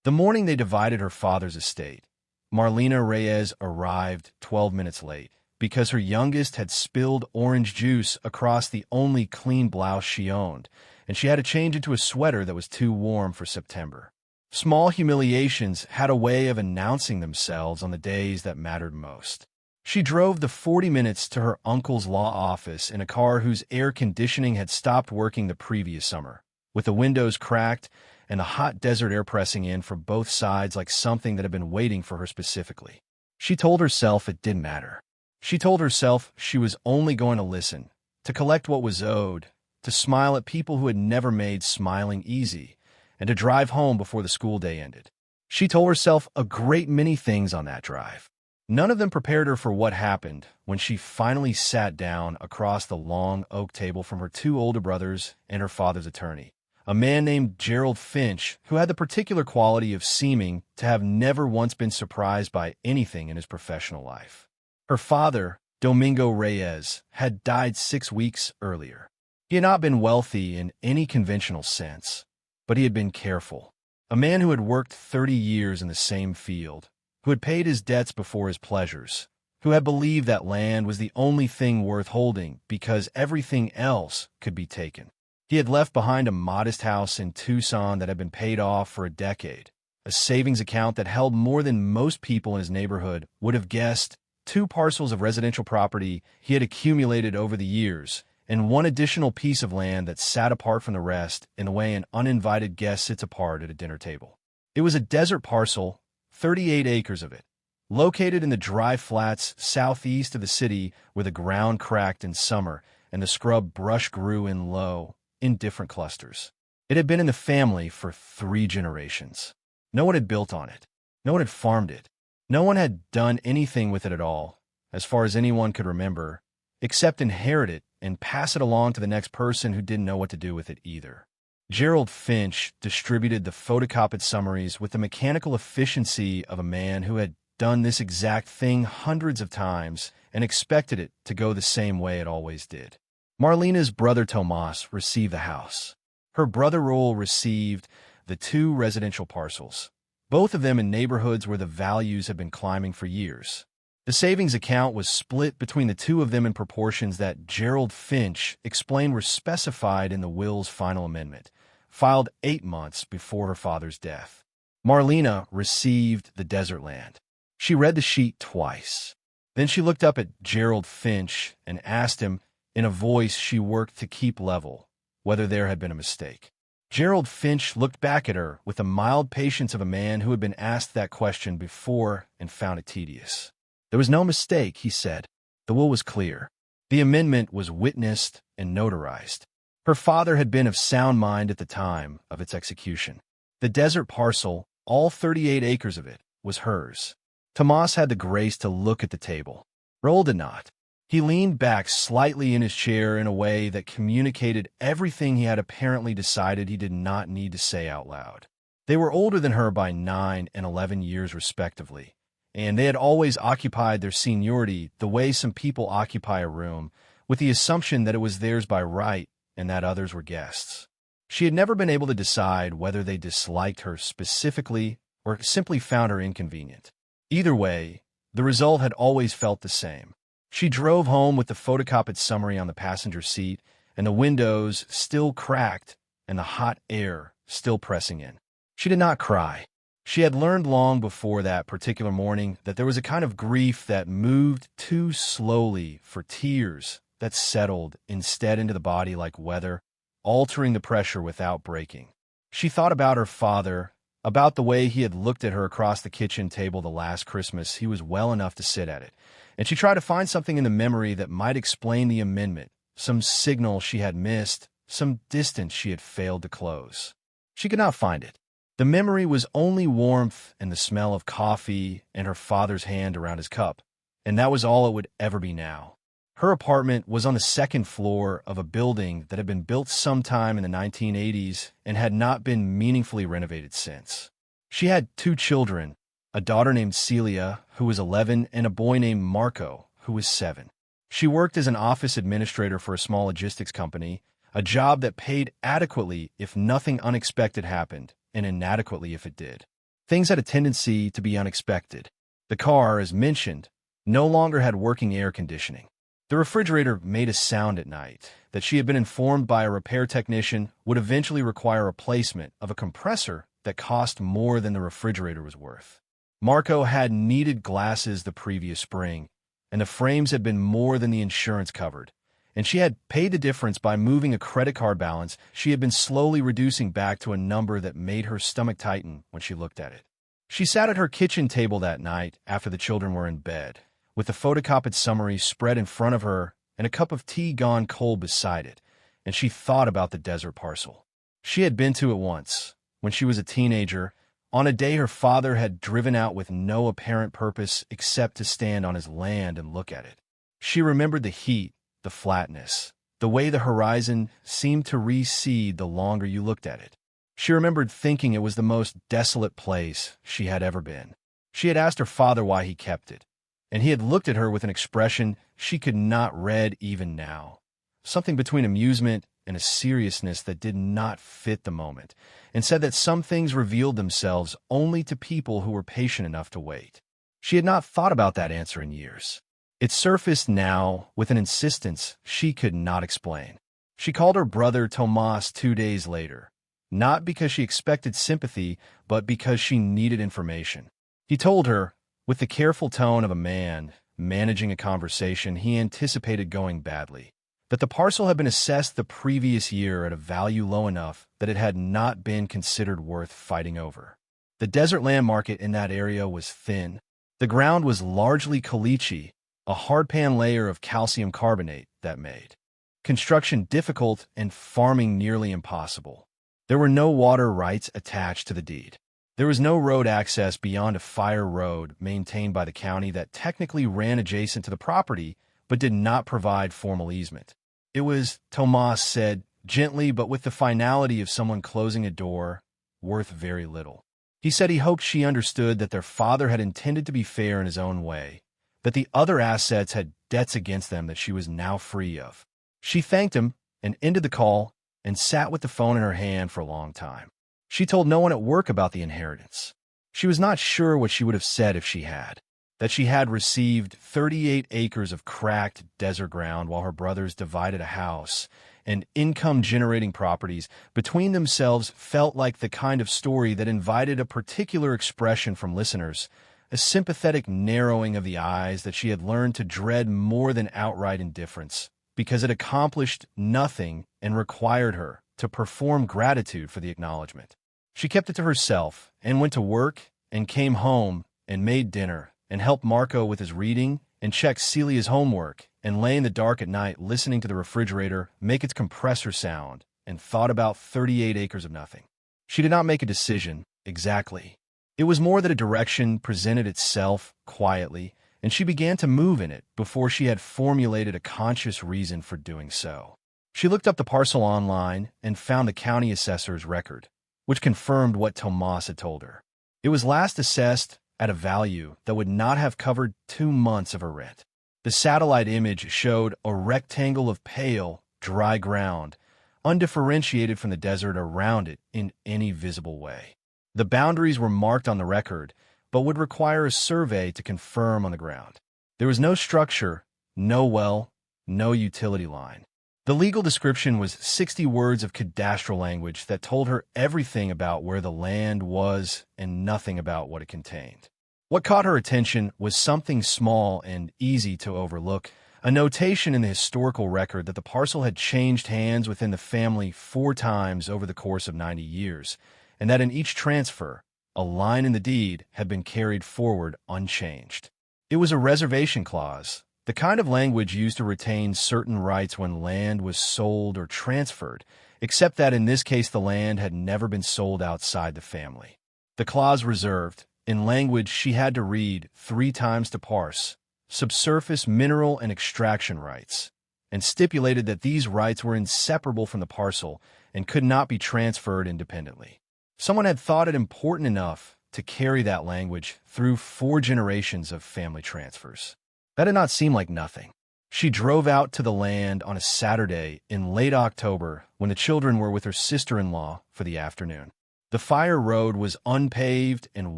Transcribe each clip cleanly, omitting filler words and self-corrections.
The morning they divided her father's estate, Marlena Reyes arrived 12 minutes late because her youngest had spilled orange juice across the only clean blouse she owned, and she had to change into a sweater that was too warm for September. Small humiliations had a way of announcing themselves on the days that mattered most. She drove the 40 minutes to her uncle's law office in a car whose air conditioning had stopped working the previous summer, with the windows cracked and the hot desert air pressing in from both sides like something that had been waiting for her specifically. She told herself it didn't matter. She told herself she was only going to listen, to collect what was owed, to smile at people who had never made smiling easy, and to drive home before the school day ended. She told herself a great many things on that drive. None of them prepared her for what happened when she finally sat down across the long oak table from her two older brothers and her father's attorney, a man named Gerald Finch, who had the particular quality of seeming to have never once been surprised by anything in his professional life. Her father, Domingo Reyes, had died 6 weeks earlier. He had not been wealthy in any conventional sense, but he had been careful. A man who had worked 30 years in the same field, who had paid his debts before his pleasures, who had believed that land was the only thing worth holding because everything else could be taken. He had left behind a modest house in Tucson that had been paid off for a decade, a savings account that held more than most people in his neighborhood would have guessed, 2 parcels of residential property he had accumulated over the years, and 1 additional piece of land that sat apart from the rest in the way an uninvited guest sits apart at a dinner table. It was a desert parcel, 38 acres of it, located in the dry flats southeast of the city where the ground cracked in summer and the scrub brush grew in low, indifferent clusters. It had been in the family for 3 generations. No one had built on it. No one had farmed it. No one had done anything with it at all, as far as anyone could remember, except inherit it and pass it along to the next person who didn't know what to do with it either. Gerald Finch distributed the photocopied summaries with the mechanical efficiency of a man who had done this exact thing hundreds of times and expected it to go the same way it always did. Marlena's brother Tomas received the house. Her brother Raul received the 2 residential parcels, both of them in neighborhoods where the values had been climbing for years. The savings account was split between the 2 of them in proportions that Gerald Finch explained were specified in the will's final amendment, filed 8 months before her father's death. Marlena received the desert land. She read the sheet twice. Then she looked up at Gerald Finch and asked him, in a voice she worked to keep level, whether there had been a mistake. Gerald Finch looked back at her with the mild patience of a man who had been asked that question before and found it tedious. There was no mistake, he said. The will was clear. The amendment was witnessed and notarized. Her father had been of sound mind at the time of its execution. The desert parcel, all 38 acres of it, was hers. Tomas had the grace to look at the table. Raul did not. He leaned back slightly in his chair in a way that communicated everything he had apparently decided he did not need to say out loud. They were older than her by 9 and 11 years respectively, and they had always occupied their seniority the way some people occupy a room, with the assumption that it was theirs by right and that others were guests. She had never been able to decide whether they disliked her specifically or simply found her inconvenient. Either way, the result had always felt the same. She drove home with the photocopied summary on the passenger seat, and the windows still cracked and the hot air still pressing in. She did not cry. She had learned long before that particular morning that there was a kind of grief that moved too slowly for tears that settled instead into the body like weather, altering the pressure without breaking. She thought about her father, about the way he had looked at her across the kitchen table the last Christmas he was well enough to sit at it, and she tried to find something in the memory that might explain the amendment, some signal she had missed, some distance she had failed to close. She could not find it. The memory was only warmth and the smell of coffee and her father's hand around his cup, and that was all it would ever be now. Her apartment was on the 2nd floor of a building that had been built sometime in the 1980s and had not been meaningfully renovated since. She had 2 children, a daughter named Celia, who was 11, and a boy named Marco, who was 7. She worked as an office administrator for a small logistics company, a job that paid adequately if nothing unexpected happened, and inadequately if it did. Things had a tendency to be unexpected. The car, as mentioned, no longer had working air conditioning. The refrigerator made a sound at night that she had been informed by a repair technician would eventually require replacement of a compressor that cost more than the refrigerator was worth. Marco had needed glasses the previous spring, and the frames had been more than the insurance covered, and she had paid the difference by moving a credit card balance she had been slowly reducing back to a number that made her stomach tighten when she looked at it. She sat at her kitchen table that night after the children were in bed, with the photocopied summary spread in front of her and a cup of tea gone cold beside it, and she thought about the desert parcel. She had been to it once, when she was a teenager, on a day her father had driven out with no apparent purpose except to stand on his land and look at it. She remembered the heat, the flatness, the way the horizon seemed to recede the longer you looked at it. She remembered thinking it was the most desolate place she had ever been. She had asked her father why he kept it, and he had looked at her with an expression she could not read even now, something between amusement and a seriousness that did not fit the moment, and said that some things revealed themselves only to people who were patient enough to wait. She had not thought about that answer in years. It surfaced now with an insistence she could not explain. She called her brother Tomas 2 days later, not because she expected sympathy, but because she needed information. He told her, with the careful tone of a man managing a conversation he anticipated going badly, that the parcel had been assessed the previous year at a value low enough that it had not been considered worth fighting over. The desert land market in that area was thin. The ground was largely caliche, a hardpan layer of calcium carbonate that made construction difficult and farming nearly impossible. There were no water rights attached to the deed. There was no road access beyond a fire road maintained by the county that technically ran adjacent to the property but did not provide formal easement. It was, Tomas said, gently but with the finality of someone closing a door, worth very little. He said he hoped she understood that their father had intended to be fair in his own way, that the other assets had debts against them that she was now free of. She thanked him and ended the call and sat with the phone in her hand for a long time. She told no one at work about the inheritance. She was not sure what she would have said if she had. That she had received 38 acres of cracked desert ground while her brothers divided a house, and income-generating properties between themselves felt like the kind of story that invited a particular expression from listeners, a sympathetic narrowing of the eyes that she had learned to dread more than outright indifference, because it accomplished nothing and required her to perform gratitude for the acknowledgement. She kept it to herself and went to work and came home and made dinner and helped Marco with his reading and checked Celia's homework and lay in the dark at night listening to the refrigerator make its compressor sound and thought about 38 acres of nothing. She did not make a decision, exactly. It was more that a direction presented itself quietly, and she began to move in it before she had formulated a conscious reason for doing so. She looked up the parcel online and found the county assessor's record, which confirmed what Tomas had told her. It was last assessed at a value that would not have covered 2 months of her rent. The satellite image showed a rectangle of pale, dry ground, undifferentiated from the desert around it in any visible way. The boundaries were marked on the record, but would require a survey to confirm on the ground. There was no structure, no well, no utility line. The legal description was 60 words of cadastral language that told her everything about where the land was and nothing about what it contained. What caught her attention was something small and easy to overlook, a notation in the historical record that the parcel had changed hands within the family 4 times over the course of 90 years, and that in each transfer, a line in the deed had been carried forward unchanged. It was a reservation clause, the kind of language used to retain certain rights when land was sold or transferred, except that in this case the land had never been sold outside the family. The clause reserved, in language she had to read 3 times to parse, subsurface mineral and extraction rights, and stipulated that these rights were inseparable from the parcel and could not be transferred independently. Someone had thought it important enough to carry that language through 4 generations of family transfers. That did not seem like nothing. She drove out to the land on a Saturday in late October when the children were with her sister-in-law for the afternoon. The fire road was unpaved and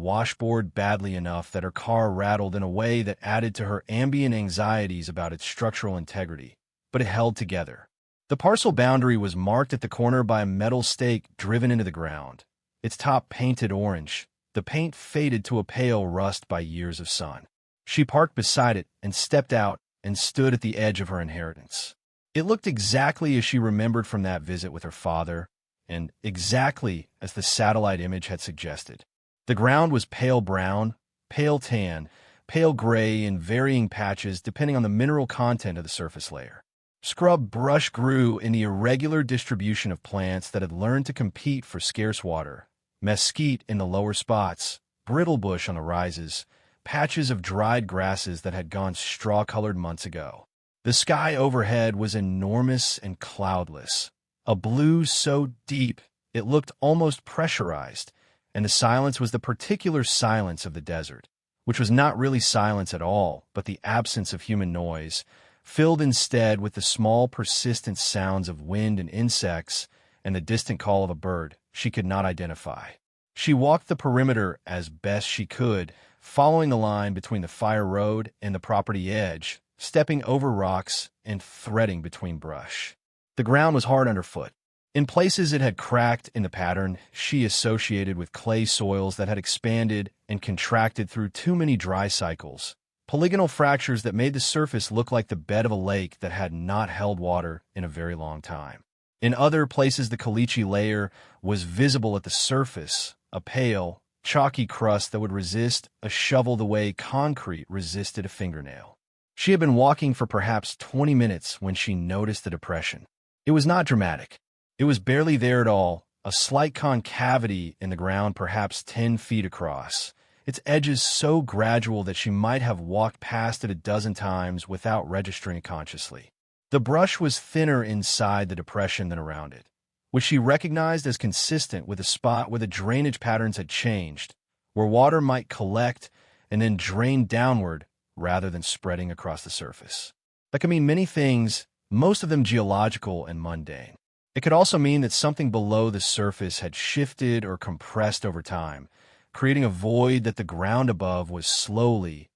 washboard badly enough that her car rattled in a way that added to her ambient anxieties about its structural integrity, but it held together. The parcel boundary was marked at the corner by a metal stake driven into the ground, its top painted orange, the paint faded to a pale rust by years of sun. She parked beside it and stepped out and stood at the edge of her inheritance. It looked exactly as she remembered from that visit with her father, and exactly as the satellite image had suggested. The ground was pale brown, pale tan, pale gray in varying patches depending on the mineral content of the surface layer. Scrub brush grew in the irregular distribution of plants that had learned to compete for scarce water, mesquite in the lower spots, brittle bush on the rises, patches of dried grasses that had gone straw-colored months ago. The sky overhead was enormous and cloudless, a blue so deep it looked almost pressurized, and the silence was the particular silence of the desert, which was not really silence at all, but the absence of human noise, filled instead with the small persistent sounds of wind and insects and the distant call of a bird she could not identify. She walked the perimeter as best she could, following the line between the fire road and the property edge, stepping over rocks and threading between brush. The ground was hard underfoot. In places it had cracked in the pattern she associated with clay soils that had expanded and contracted through too many dry cycles, polygonal fractures that made the surface look like the bed of a lake that had not held water in a very long time. In other places the caliche layer was visible at the surface, a pale, chalky crust that would resist a shovel the way concrete resisted a fingernail. She had been walking for perhaps 20 minutes when she noticed the depression. It was not dramatic. It was barely there at all, a slight concavity in the ground perhaps 10 feet across, its edges so gradual that she might have walked past it a dozen times without registering it consciously. The brush was thinner inside the depression than around it, which she recognized as consistent with a spot where the drainage patterns had changed, where water might collect and then drain downward rather than spreading across the surface. That could mean many things, most of them geological and mundane. It could also mean that something below the surface had shifted or compressed over time, creating a void that the ground above was slowly,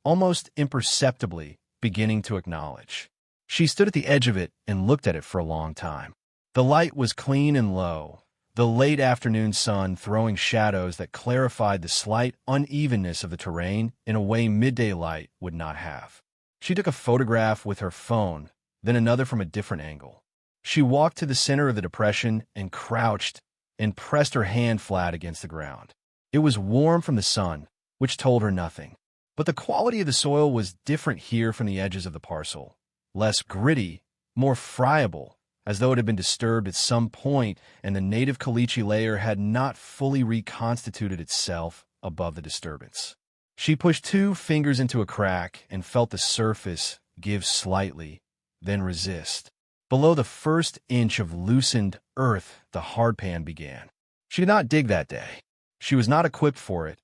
almost imperceptibly, beginning to acknowledge. She stood at the edge of it and looked at it for a long time. The light was clean and low, the late afternoon sun throwing shadows that clarified the slight unevenness of the terrain in a way midday light would not have. She took a photograph with her phone, then another from a different angle. She walked to the center of the depression and crouched and pressed her hand flat against the ground. It was warm from the sun, which told her nothing. But the quality of the soil was different here from the edges of the parcel. Less gritty, more friable, as though it had been disturbed at some point and the native caliche layer had not fully reconstituted itself above the disturbance. She pushed 2 fingers into a crack and felt the surface give slightly, then resist. Below the first inch of loosened earth, the hardpan began. She did not dig that day. She was not equipped for it,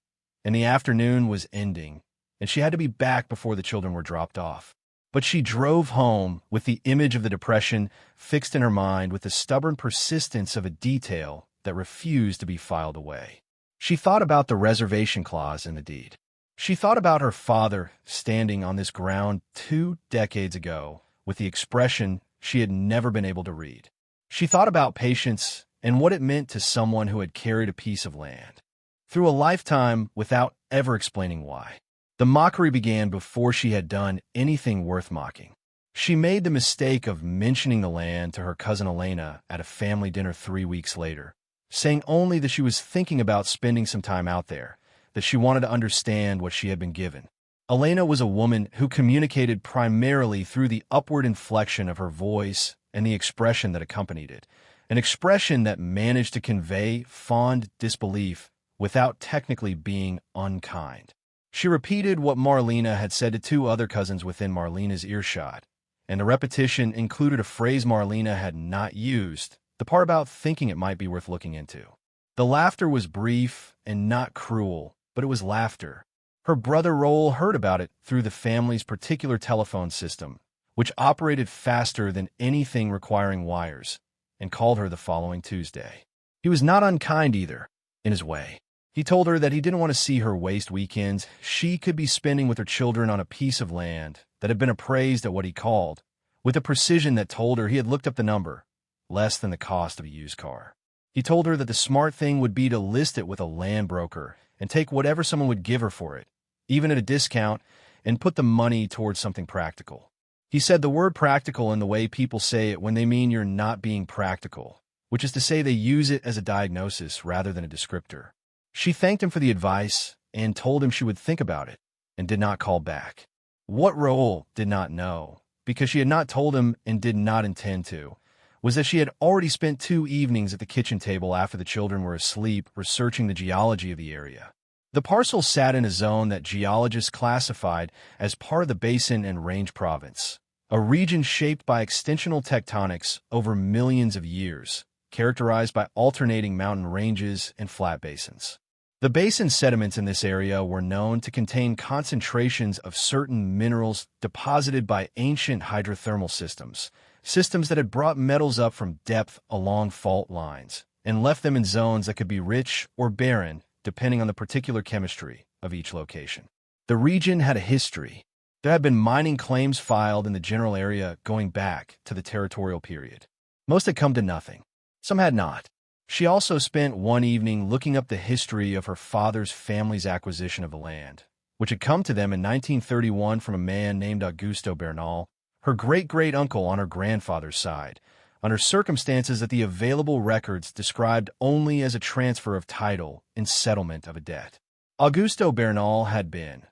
and the afternoon was ending, and she had to be back before the children were dropped off. But she drove home with the image of the depression fixed in her mind with the stubborn persistence of a detail that refused to be filed away. She thought about the reservation clause in the deed. She thought about her father standing on this ground 2 decades ago with the expression she had never been able to read. She thought about patience and what it meant to someone who had carried a piece of land through a lifetime without ever explaining why. The mockery began before she had done anything worth mocking. She made the mistake of mentioning the land to her cousin Elena at a family dinner 3 weeks later, saying only that she was thinking about spending some time out there, that she wanted to understand what she had been given. Elena was a woman who communicated primarily through the upward inflection of her voice and the expression that accompanied it, an expression that managed to convey fond disbelief without technically being unkind. She repeated what Marlena had said to 2 other cousins within Marlena's earshot, and the repetition included a phrase Marlena had not used, the part about thinking it might be worth looking into. The laughter was brief and not cruel, but it was laughter. Her brother Roel heard about it through the family's particular telephone system, which operated faster than anything requiring wires, and called her the following Tuesday. He was not unkind either. in his way. He told her that he didn't want to see her waste weekends she could be spending with her children on a piece of land that had been appraised at what he called, with a precision that told her he had looked up the number, less than the cost of a used car. He told her that the smart thing would be to list it with a land broker and take whatever someone would give her for it, even at a discount, and put the money towards something practical. He said the word practical in the way people say it when they mean you're not being practical, which is to say they use it as a diagnosis rather than a descriptor. She thanked him for the advice and told him she would think about it, and did not call back. What Raoul did not know, because she had not told him and did not intend to, was that she had already spent 2 evenings at the kitchen table after the children were asleep researching the geology of the area. The parcel sat in a zone that geologists classified as part of the Basin and Range Province, a region shaped by extensional tectonics over millions of years, characterized by alternating mountain ranges and flat basins. The basin sediments in this area were known to contain concentrations of certain minerals deposited by ancient hydrothermal systems that had brought metals up from depth along fault lines and left them in zones that could be rich or barren depending on the particular chemistry of each location. The region had a history. There had been mining claims filed in the general area going back to the territorial period. Most had come to nothing. Some had not. She also spent one evening looking up the history of her father's family's acquisition of the land, which had come to them in 1931 from a man named Augusto Bernal, her great-great-uncle on her grandfather's side, under circumstances that the available records described only as a transfer of title and settlement of a debt. Augusto Bernal had been,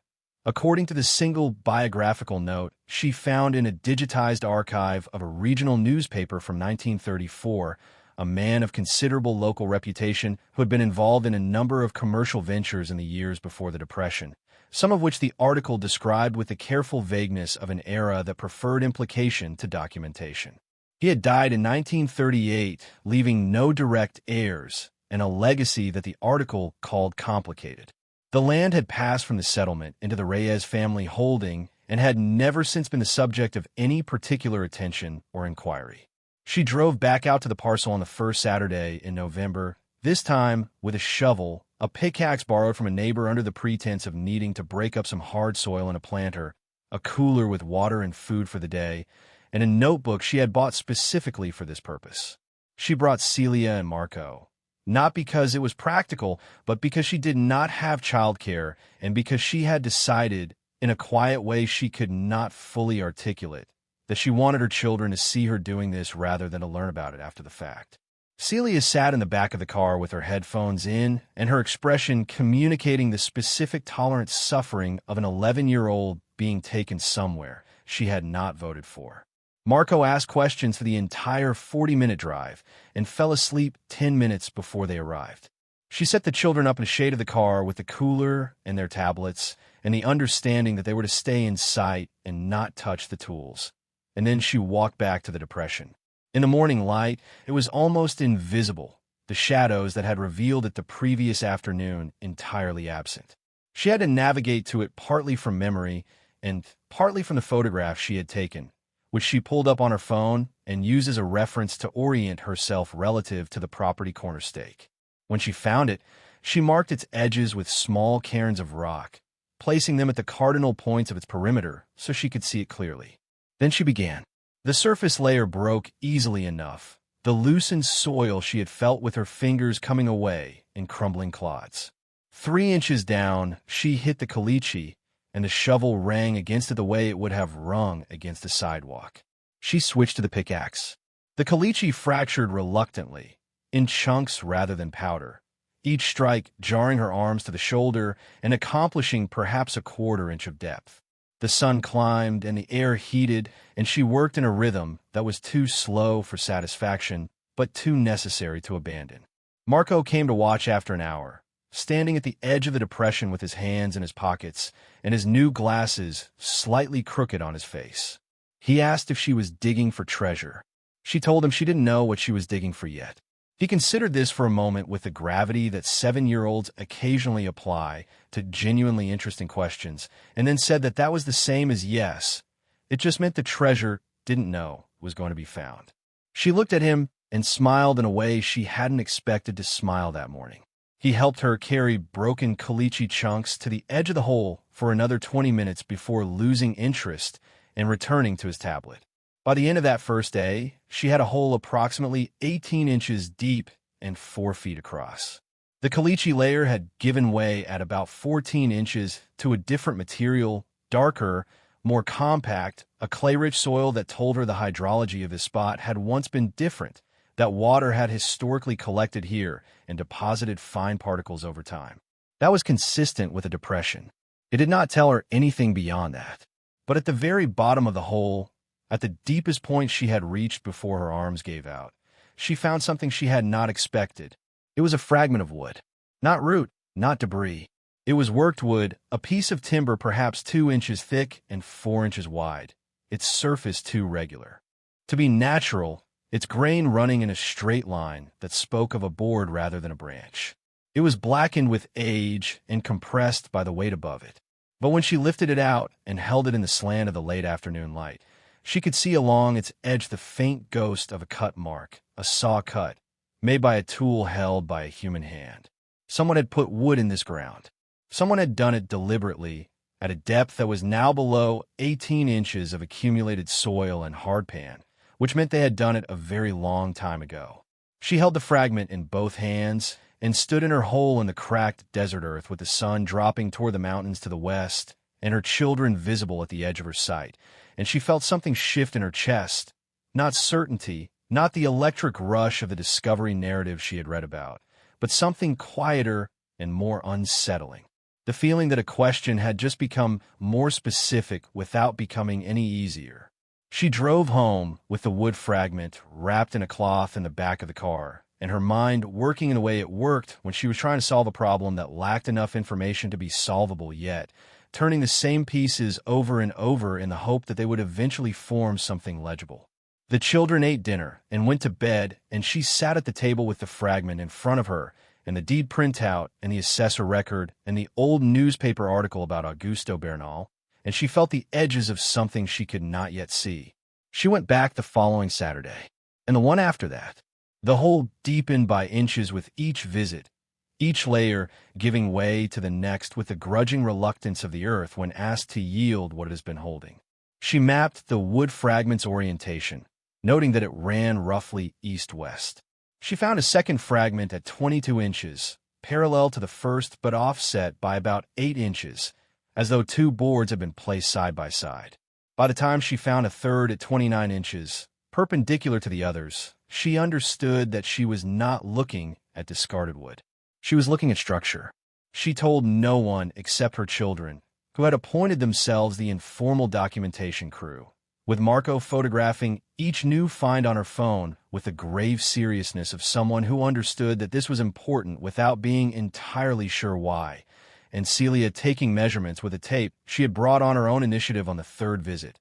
according to the single biographical note she found in a digitized archive of a regional newspaper from 1934, a man of considerable local reputation who had been involved in a number of commercial ventures in the years before the Depression, some of which the article described with the careful vagueness of an era that preferred implication to documentation. He had died in 1938, leaving no direct heirs and a legacy that the article called complicated. The land had passed from the settlement into the Reyes family holding and had never since been the subject of any particular attention or inquiry. She drove back out to the parcel on the first Saturday in November, this time with a shovel, a pickaxe borrowed from a neighbor under the pretense of needing to break up some hard soil in a planter, a cooler with water and food for the day, and a notebook she had bought specifically for this purpose. She brought Celia and Marco, not because it was practical, but because she did not have childcare and because she had decided, in a quiet way she could not fully articulate, that she wanted her children to see her doing this rather than to learn about it after the fact. Celia sat in the back of the car with her headphones in and her expression communicating the specific tolerant suffering of an 11-year-old being taken somewhere she had not voted for. Marco asked questions for the entire 40-minute drive and fell asleep 10 minutes before they arrived. She set the children up in the shade of the car with the cooler and their tablets and the understanding that they were to stay in sight and not touch the tools. And then she walked back to the Depression. In the morning light, it was almost invisible, the shadows that had revealed it the previous afternoon entirely absent. She had to navigate to it partly from memory and partly from the photographs she had taken, which she pulled up on her phone and used as a reference to orient herself relative to the property corner stake. When she found it, she marked its edges with small cairns of rock, placing them at the cardinal points of its perimeter so she could see it clearly. Then she began. The surface layer broke easily enough, the loosened soil she had felt with her fingers coming away in crumbling clods. 3 inches down, she hit the caliche, and the shovel rang against it the way it would have rung against a sidewalk. She switched to the pickaxe. The caliche fractured reluctantly, in chunks rather than powder, each strike jarring her arms to the shoulder and accomplishing perhaps a 1/4 inch of depth. The sun climbed and the air heated, and she worked in a rhythm that was too slow for satisfaction, but too necessary to abandon. Marco came to watch after an hour, standing at the edge of the depression with his hands in his pockets and his new glasses slightly crooked on his face. He asked if she was digging for treasure. She told him she didn't know what she was digging for yet. He considered this for a moment with the gravity that 7-year-olds occasionally apply to genuinely interesting questions, and then said that that was the same as yes. It just meant the treasure didn't know was going to be found. She looked at him and smiled in a way she hadn't expected to smile that morning. He helped her carry broken caliche chunks to the edge of the hole for another 20 minutes before losing interest and returning to his tablet. By the end of that first day, she had a hole approximately 18 inches deep and 4 feet across. The caliche layer had given way at about 14 inches to a different material, darker, more compact, a clay-rich soil that told her the hydrology of his spot had once been different, that water had historically collected here and deposited fine particles over time. That was consistent with a depression. It did not tell her anything beyond that. But at the very bottom of the hole, at the deepest point she had reached before her arms gave out, she found something she had not expected. It was a fragment of wood. Not root, not debris. It was worked wood, a piece of timber perhaps 2 inches thick and 4 inches wide, its surface too regular. To be natural, its grain running in a straight line that spoke of a board rather than a branch. It was blackened with age and compressed by the weight above it. But when she lifted it out and held it in the slant of the late afternoon light, she could see along its edge the faint ghost of a cut mark, a saw cut, made by a tool held by a human hand. Someone had put wood in this ground. Someone had done it deliberately, at a depth that was now below 18 inches of accumulated soil and hardpan, which meant they had done it a very long time ago. She held the fragment in both hands and stood in her hole in the cracked desert earth with the sun dropping toward the mountains to the west and her children visible at the edge of her sight, and she felt something shift in her chest, not certainty, not the electric rush of the discovery narrative she had read about, but something quieter and more unsettling. The feeling that a question had just become more specific without becoming any easier. She drove home with the wood fragment wrapped in a cloth in the back of the car, and her mind working in the way it worked when she was trying to solve a problem that lacked enough information to be solvable yet, turning the same pieces over and over in the hope that they would eventually form something legible. The children ate dinner and went to bed, and she sat at the table with the fragment in front of her, and the deed printout, and the assessor record, and the old newspaper article about Augusto Bernal, and she felt the edges of something she could not yet see. She went back the following Saturday, and the one after that. The hole deepened by inches with each visit, each layer giving way to the next with the grudging reluctance of the earth when asked to yield what it has been holding. She mapped the wood fragment's orientation, noting that it ran roughly east-west. She found a second fragment at 22 inches, parallel to the first but offset by about 8 inches, as though two boards had been placed side by side. By the time she found a third at 29 inches, perpendicular to the others, she understood that she was not looking at discarded wood. She was looking at structure. She told no one except her children, who had appointed themselves the informal documentation crew, with Marco photographing each new find on her phone with the grave seriousness of someone who understood that this was important without being entirely sure why, and Celia taking measurements with a tape she had brought on her own initiative on the third visit,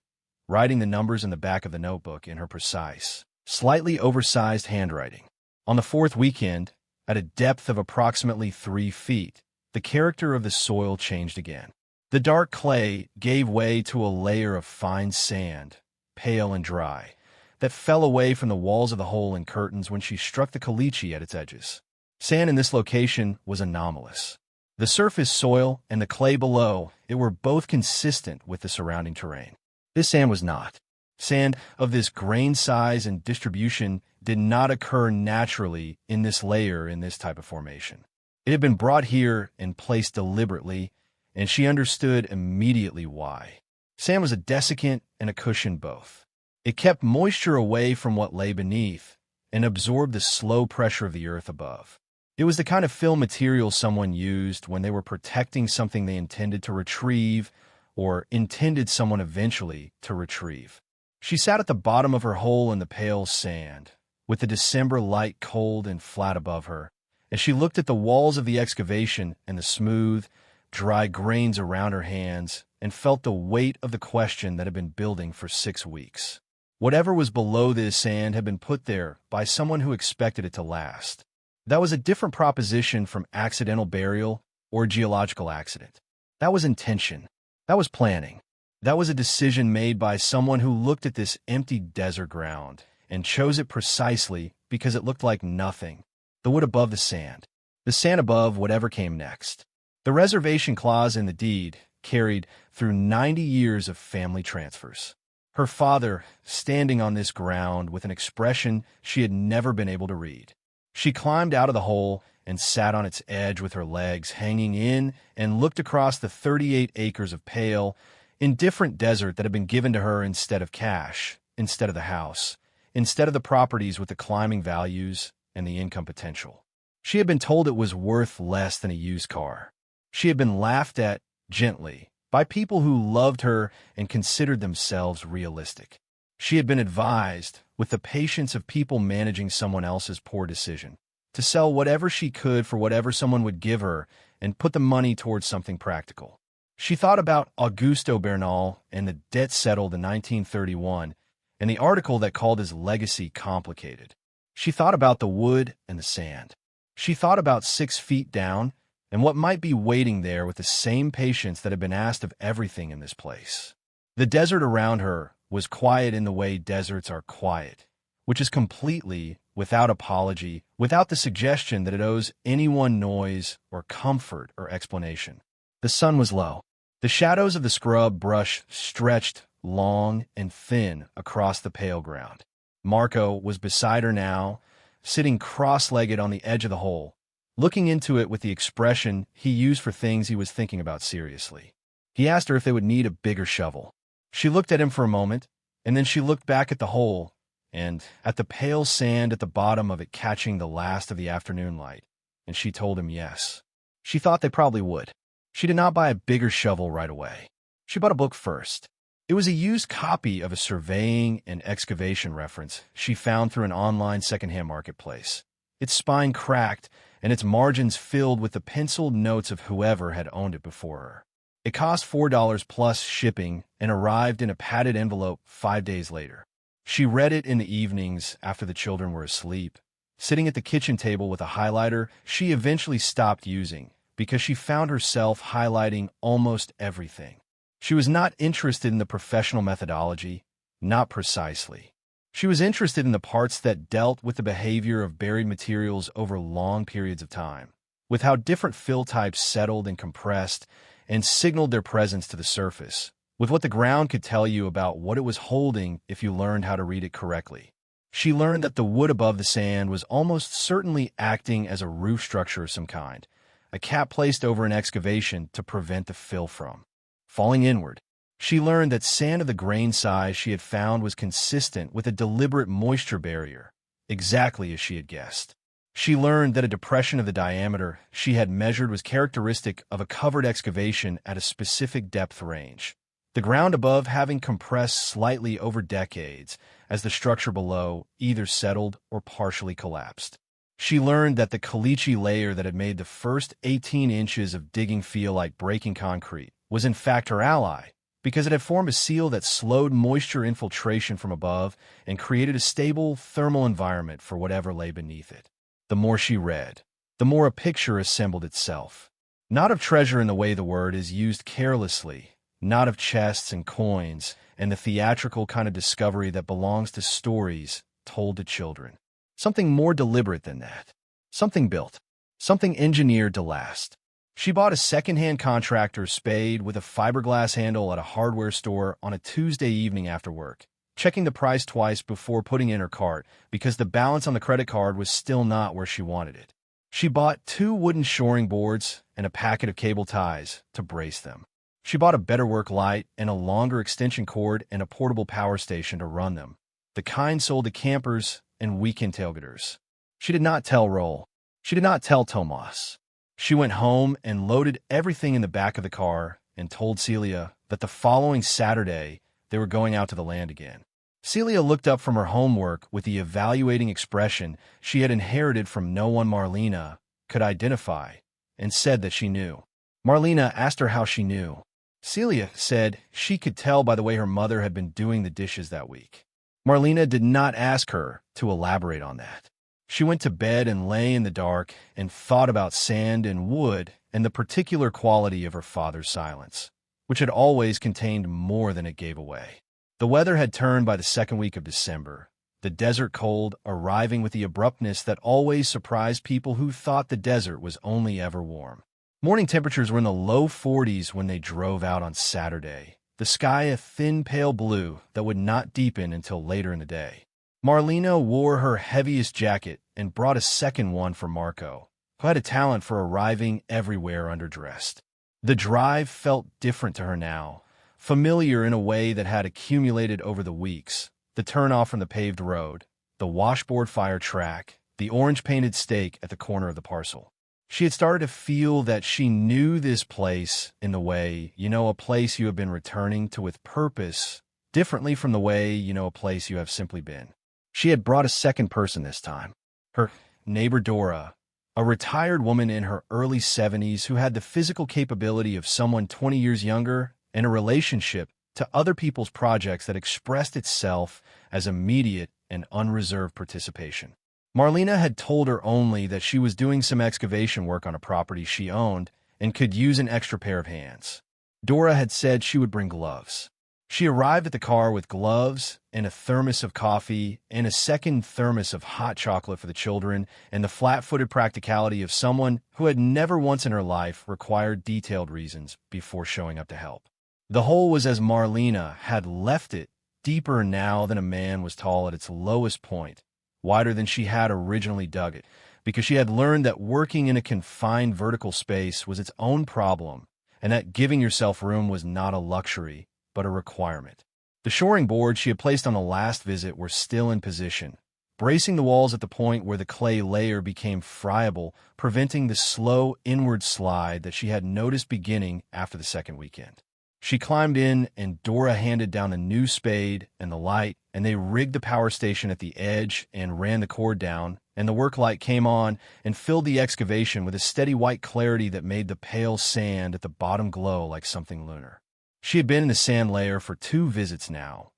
writing the numbers in the back of the notebook in her precise, slightly oversized handwriting. On the fourth weekend, at a depth of approximately 3 feet, the character of the soil changed again. The dark clay gave way to a layer of fine sand, pale and dry, that fell away from the walls of the hole in curtains when she struck the caliche at its edges. Sand in this location was anomalous. The surface soil and the clay below it were both consistent with the surrounding terrain. This sand was not. Sand of this grain size and distribution did not occur naturally in this layer in this type of formation. It had been brought here and placed deliberately, and she understood immediately why. Sand was a desiccant and a cushion both. It kept moisture away from what lay beneath and absorbed the slow pressure of the earth above. It was the kind of fill material someone used when they were protecting something they intended to retrieve or intended someone eventually to retrieve. She sat at the bottom of her hole in the pale sand, with the December light cold and flat above her, as she looked at the walls of the excavation and the smooth, dry grains around her hands and felt the weight of the question that had been building for 6 weeks. Whatever was below this sand had been put there by someone who expected it to last. That was a different proposition from accidental burial or geological accident. That was intention. That was planning. That was a decision made by someone who looked at this empty desert ground and chose it precisely because it looked like nothing. The wood above the sand. the sand above whatever came next. The reservation clause in the deed carried through 90 years of family transfers. Her father, standing on this ground with an expression she had never been able to read. She climbed out of the hole and sat on its edge with her legs hanging in and looked across the 38 acres of pale, indifferent desert that had been given to her instead of cash, instead of the house, instead of the properties with the climbing values and the income potential. She had been told it was worth less than a used car. She had been laughed at, gently, by people who loved her and considered themselves realistic. She had been advised, with the patience of people managing someone else's poor decision, to sell whatever she could for whatever someone would give her and put the money towards something practical. She thought about Augusto Bernal and the debt settled in 1931 and the article that called his legacy complicated. She thought about the wood and the sand. She thought about 6 feet down and what might be waiting there with the same patience that had been asked of everything in this place. The desert around her was quiet in the way deserts are quiet, which is completely, without apology, without the suggestion that it owes anyone noise or comfort or explanation. The sun was low. The shadows of the scrub brush stretched long and thin across the pale ground. Marco was beside her now, sitting cross-legged on the edge of the hole, looking into it with the expression he used for things he was thinking about seriously. He asked her if they would need a bigger shovel. She looked at him for a moment, and then she looked back at the hole and at the pale sand at the bottom of it catching the last of the afternoon light, and she told him yes. She thought they probably would. She did not buy a bigger shovel right away. She bought a book first. It was a used copy of a surveying and excavation reference she found through an online secondhand marketplace. Its spine cracked and its margins filled with the penciled notes of whoever had owned it before her. It cost $4 plus shipping and arrived in a padded envelope 5 days later. She read it in the evenings after the children were asleep. Sitting at the kitchen table with a highlighter she eventually stopped using because she found herself highlighting almost everything. She was not interested in the professional methodology, not precisely. She was interested in the parts that dealt with the behavior of buried materials over long periods of time, with how different fill types settled and compressed and signaled their presence to the surface, with what the ground could tell you about what it was holding if you learned how to read it correctly. She learned that the wood above the sand was almost certainly acting as a roof structure of some kind, a cap placed over an excavation to prevent the fill from falling inward. She learned that sand of the grain size she had found was consistent with a deliberate moisture barrier, exactly as she had guessed. She learned that a depression of the diameter she had measured was characteristic of a covered excavation at a specific depth range, the ground above having compressed slightly over decades as the structure below either settled or partially collapsed. She learned that the caliche layer that had made the first 18 inches of digging feel like breaking concrete was in fact her ally, because it had formed a seal that slowed moisture infiltration from above and created a stable thermal environment for whatever lay beneath it. The more she read, the more a picture assembled itself. Not of treasure in the way the word is used carelessly, not of chests and coins and the theatrical kind of discovery that belongs to stories told to children. Something more deliberate than that. Something built. Something engineered to last. She bought a second-hand contractor's spade with a fiberglass handle at a hardware store on a Tuesday evening after work, checking the price twice before putting in her cart because the balance on the credit card was still not where she wanted it. She bought 2 wooden shoring boards and a packet of cable ties to brace them. She bought a better work light and a longer extension cord and a portable power station to run them, the kind sold to campers and weekend tailgaters. She did not tell Roll. She did not tell Tomas. She went home and loaded everything in the back of the car and told Celia that the following Saturday they were going out to the land again. Celia looked up from her homework with the evaluating expression she had inherited from no one Marlena could identify and said that she knew. Marlena asked her how she knew. Celia said she could tell by the way her mother had been doing the dishes that week. Marlena did not ask her to elaborate on that. She went to bed and lay in the dark and thought about sand and wood and the particular quality of her father's silence, which had always contained more than it gave away. The weather had turned by the second week of December, the desert cold arriving with the abruptness that always surprised people who thought the desert was only ever warm. Morning temperatures were in the low 40s when they drove out on Saturday, the sky a thin pale blue that would not deepen until later in the day. Marlena wore her heaviest jacket and brought a second one for Marco, who had a talent for arriving everywhere underdressed. The drive felt different to her now, familiar in a way that had accumulated over the weeks. The turnoff from the paved road, the washboard fire track, the orange-painted stake at the corner of the parcel. She had started to feel that she knew this place in the way, a place you have been returning to with purpose, differently from the way, a place you have simply been. She had brought a second person this time. Her neighbor Dora, a retired woman in her early 70s who had the physical capability of someone 20 years younger and a relationship to other people's projects that expressed itself as immediate and unreserved participation. Marlena had told her only that she was doing some excavation work on a property she owned and could use an extra pair of hands. Dora had said she would bring gloves. She arrived at the car with gloves and a thermos of coffee and a second thermos of hot chocolate for the children and the flat-footed practicality of someone who had never once in her life required detailed reasons before showing up to help. The hole was as Marlena had left it, deeper now than a man was tall at its lowest point, wider than she had originally dug it, because she had learned that working in a confined vertical space was its own problem, and that giving yourself room was not a luxury, but a requirement. The shoring boards she had placed on the last visit were still in position, bracing the walls at the point where the clay layer became friable, preventing the slow inward slide that she had noticed beginning after the second weekend. She climbed in, and Dora handed down a new spade and the light, and they rigged the power station at the edge and ran the cord down, and the work light came on and filled the excavation with a steady white clarity that made the pale sand at the bottom glow like something lunar. She had been in the sand layer for 2 visits now,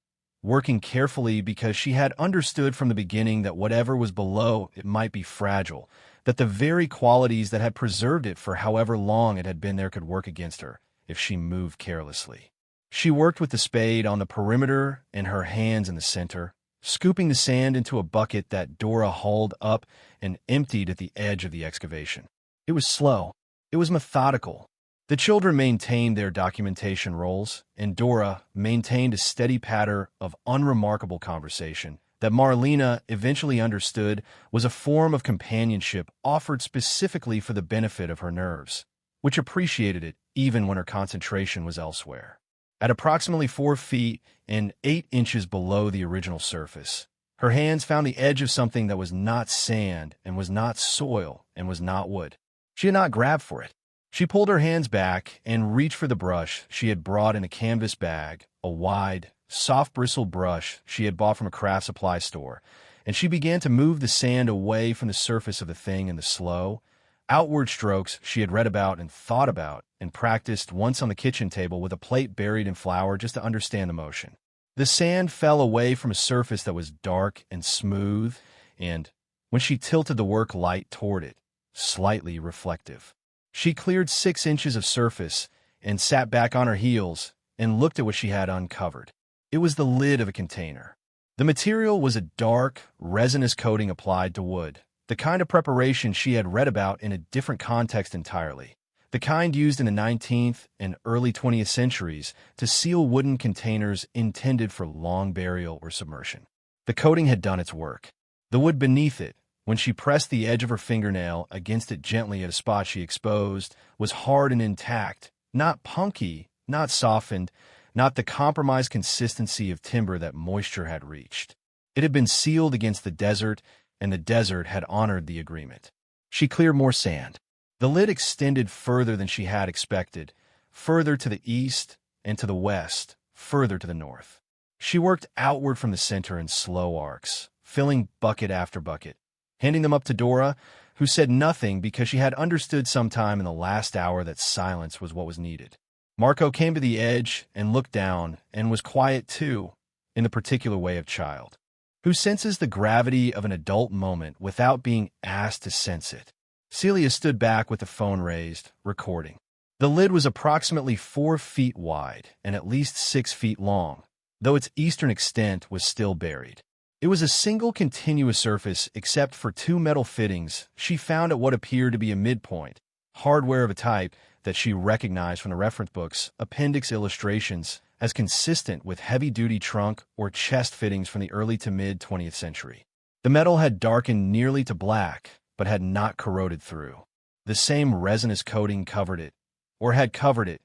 working carefully because she had understood from the beginning that whatever was below it might be fragile, that the very qualities that had preserved it for however long it had been there could work against her if she moved carelessly. She worked with the spade on the perimeter and her hands in the center, scooping the sand into a bucket that Dora hauled up and emptied at the edge of the excavation. It was slow. It was methodical. The children maintained their documentation roles, and Dora maintained a steady patter of unremarkable conversation that Marlena eventually understood was a form of companionship offered specifically for the benefit of her nerves, which appreciated it even when her concentration was elsewhere. At approximately 4 feet and 8 inches below the original surface, her hands found the edge of something that was not sand and was not soil and was not wood. She had not grabbed for it. She pulled her hands back and reached for the brush she had brought in a canvas bag, a wide, soft-bristled brush she had bought from a craft supply store, and she began to move the sand away from the surface of the thing in the slow, outward strokes she had read about and thought about and practiced once on the kitchen table with a plate buried in flour just to understand the motion. The sand fell away from a surface that was dark and smooth and, when she tilted the work light toward it, slightly reflective. She cleared 6 inches of surface and sat back on her heels and looked at what she had uncovered. It was the lid of a container. The material was a dark, resinous coating applied to wood, the kind of preparation she had read about in a different context entirely, the kind used in the 19th and early 20th centuries to seal wooden containers intended for long burial or submersion. The coating had done its work. The wood beneath it, when she pressed the edge of her fingernail against it gently at a spot she exposed, was hard and intact, not punky, not softened, not the compromised consistency of timber that moisture had reached. It had been sealed against the desert, and the desert had honored the agreement. She cleared more sand. The lid extended further than she had expected, further to the east and to the west, further to the north. She worked outward from the center in slow arcs, filling bucket after bucket, handing them up to Dora, who said nothing because she had understood sometime in the last hour that silence was what was needed. Marco came to the edge and looked down and was quiet too, in the particular way of child, who senses the gravity of an adult moment without being asked to sense it. Celia stood back with the phone raised, recording. The lid was approximately 4 feet wide and at least 6 feet long, though its eastern extent was still buried. It was a single continuous surface except for two metal fittings she found at what appeared to be a midpoint, hardware of a type that she recognized from the reference book's appendix illustrations as consistent with heavy-duty trunk or chest fittings from the early to mid-20th century. The metal had darkened nearly to black, but had not corroded through. The same resinous coating covered it, or had covered it,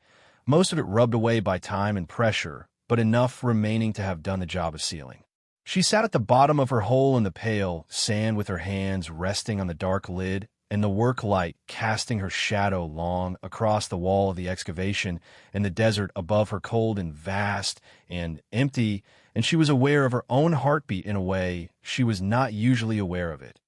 most of it rubbed away by time and pressure, but enough remaining to have done the job of sealing. She sat at the bottom of her hole in the pale sand with her hands resting on the dark lid and the work light casting her shadow long across the wall of the excavation and the desert above her, cold and vast and empty, and she was aware of her own heartbeat in a way she was not usually aware of it.